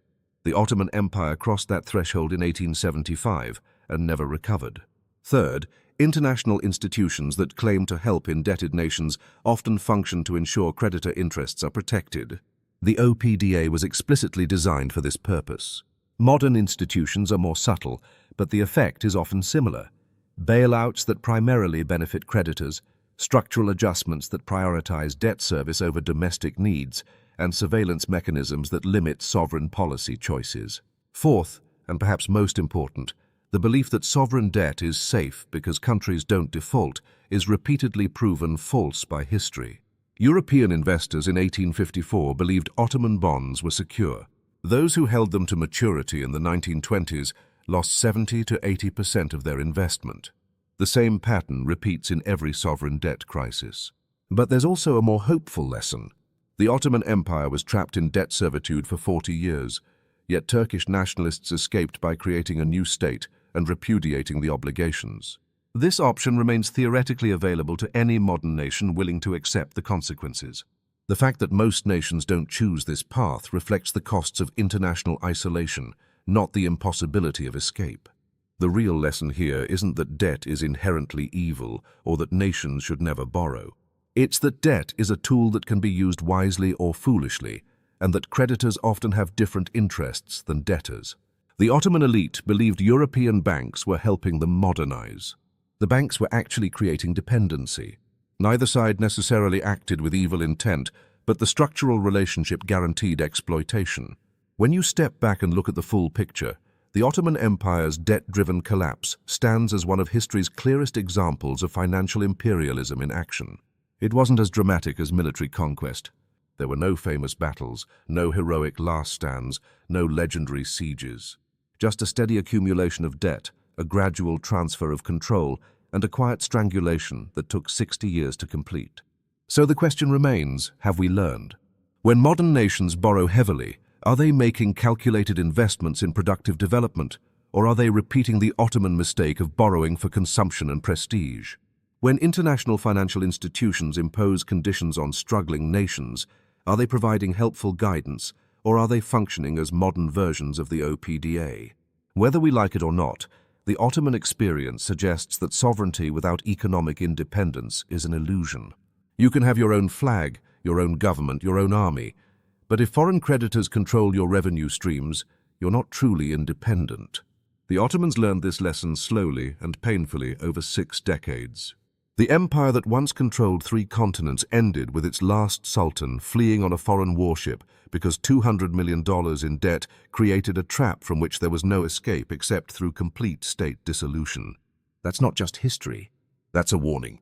The Ottoman Empire crossed that threshold in 1875 and never recovered. Third, international institutions that claim to help indebted nations often function to ensure creditor interests are protected. The OPDA was explicitly designed for this purpose. Modern institutions are more subtle, but the effect is often similar. Bailouts that primarily benefit creditors, structural adjustments that prioritize debt service over domestic needs, and surveillance mechanisms that limit sovereign policy choices. Fourth, and perhaps most important, the belief that sovereign debt is safe because countries don't default is repeatedly proven false by history. European investors in 1854 believed Ottoman bonds were secure. Those who held them to maturity in the 1920s lost 70 to 80% of their investment. The same pattern repeats in every sovereign debt crisis. But there's also a more hopeful lesson. The Ottoman Empire was trapped in debt servitude for 40 years, yet Turkish nationalists escaped by creating a new state and repudiating the obligations. This option remains theoretically available to any modern nation willing to accept the consequences. The fact that most nations don't choose this path reflects the costs of international isolation, not the impossibility of escape. The real lesson here isn't that debt is inherently evil or that nations should never borrow. It's that debt is a tool that can be used wisely or foolishly, and that creditors often have different interests than debtors. The Ottoman elite believed European banks were helping them modernize. The banks were actually creating dependency. Neither side necessarily acted with evil intent, but the structural relationship guaranteed exploitation. When you step back and look at the full picture, the Ottoman Empire's debt-driven collapse stands as one of history's clearest examples of financial imperialism in action. It wasn't as dramatic as military conquest. There were no famous battles, no heroic last stands, no legendary sieges. Just a steady accumulation of debt, a gradual transfer of control, and a quiet strangulation that took 60 years to complete. So the question remains, have we learned? When modern nations borrow heavily, are they making calculated investments in productive development, or are they repeating the Ottoman mistake of borrowing for consumption and prestige? When international financial institutions impose conditions on struggling nations, are they providing helpful guidance, or are they functioning as modern versions of the OPDA? Whether we like it or not, the Ottoman experience suggests that sovereignty without economic independence is an illusion. You can have your own flag, your own government, your own army, but if foreign creditors control your revenue streams, you're not truly independent. The Ottomans learned this lesson slowly and painfully over 6 decades. The empire that once controlled 3 continents ended with its last sultan fleeing on a foreign warship because $200 million in debt created a trap from which there was no escape except through complete state dissolution. That's not just history. That's a warning.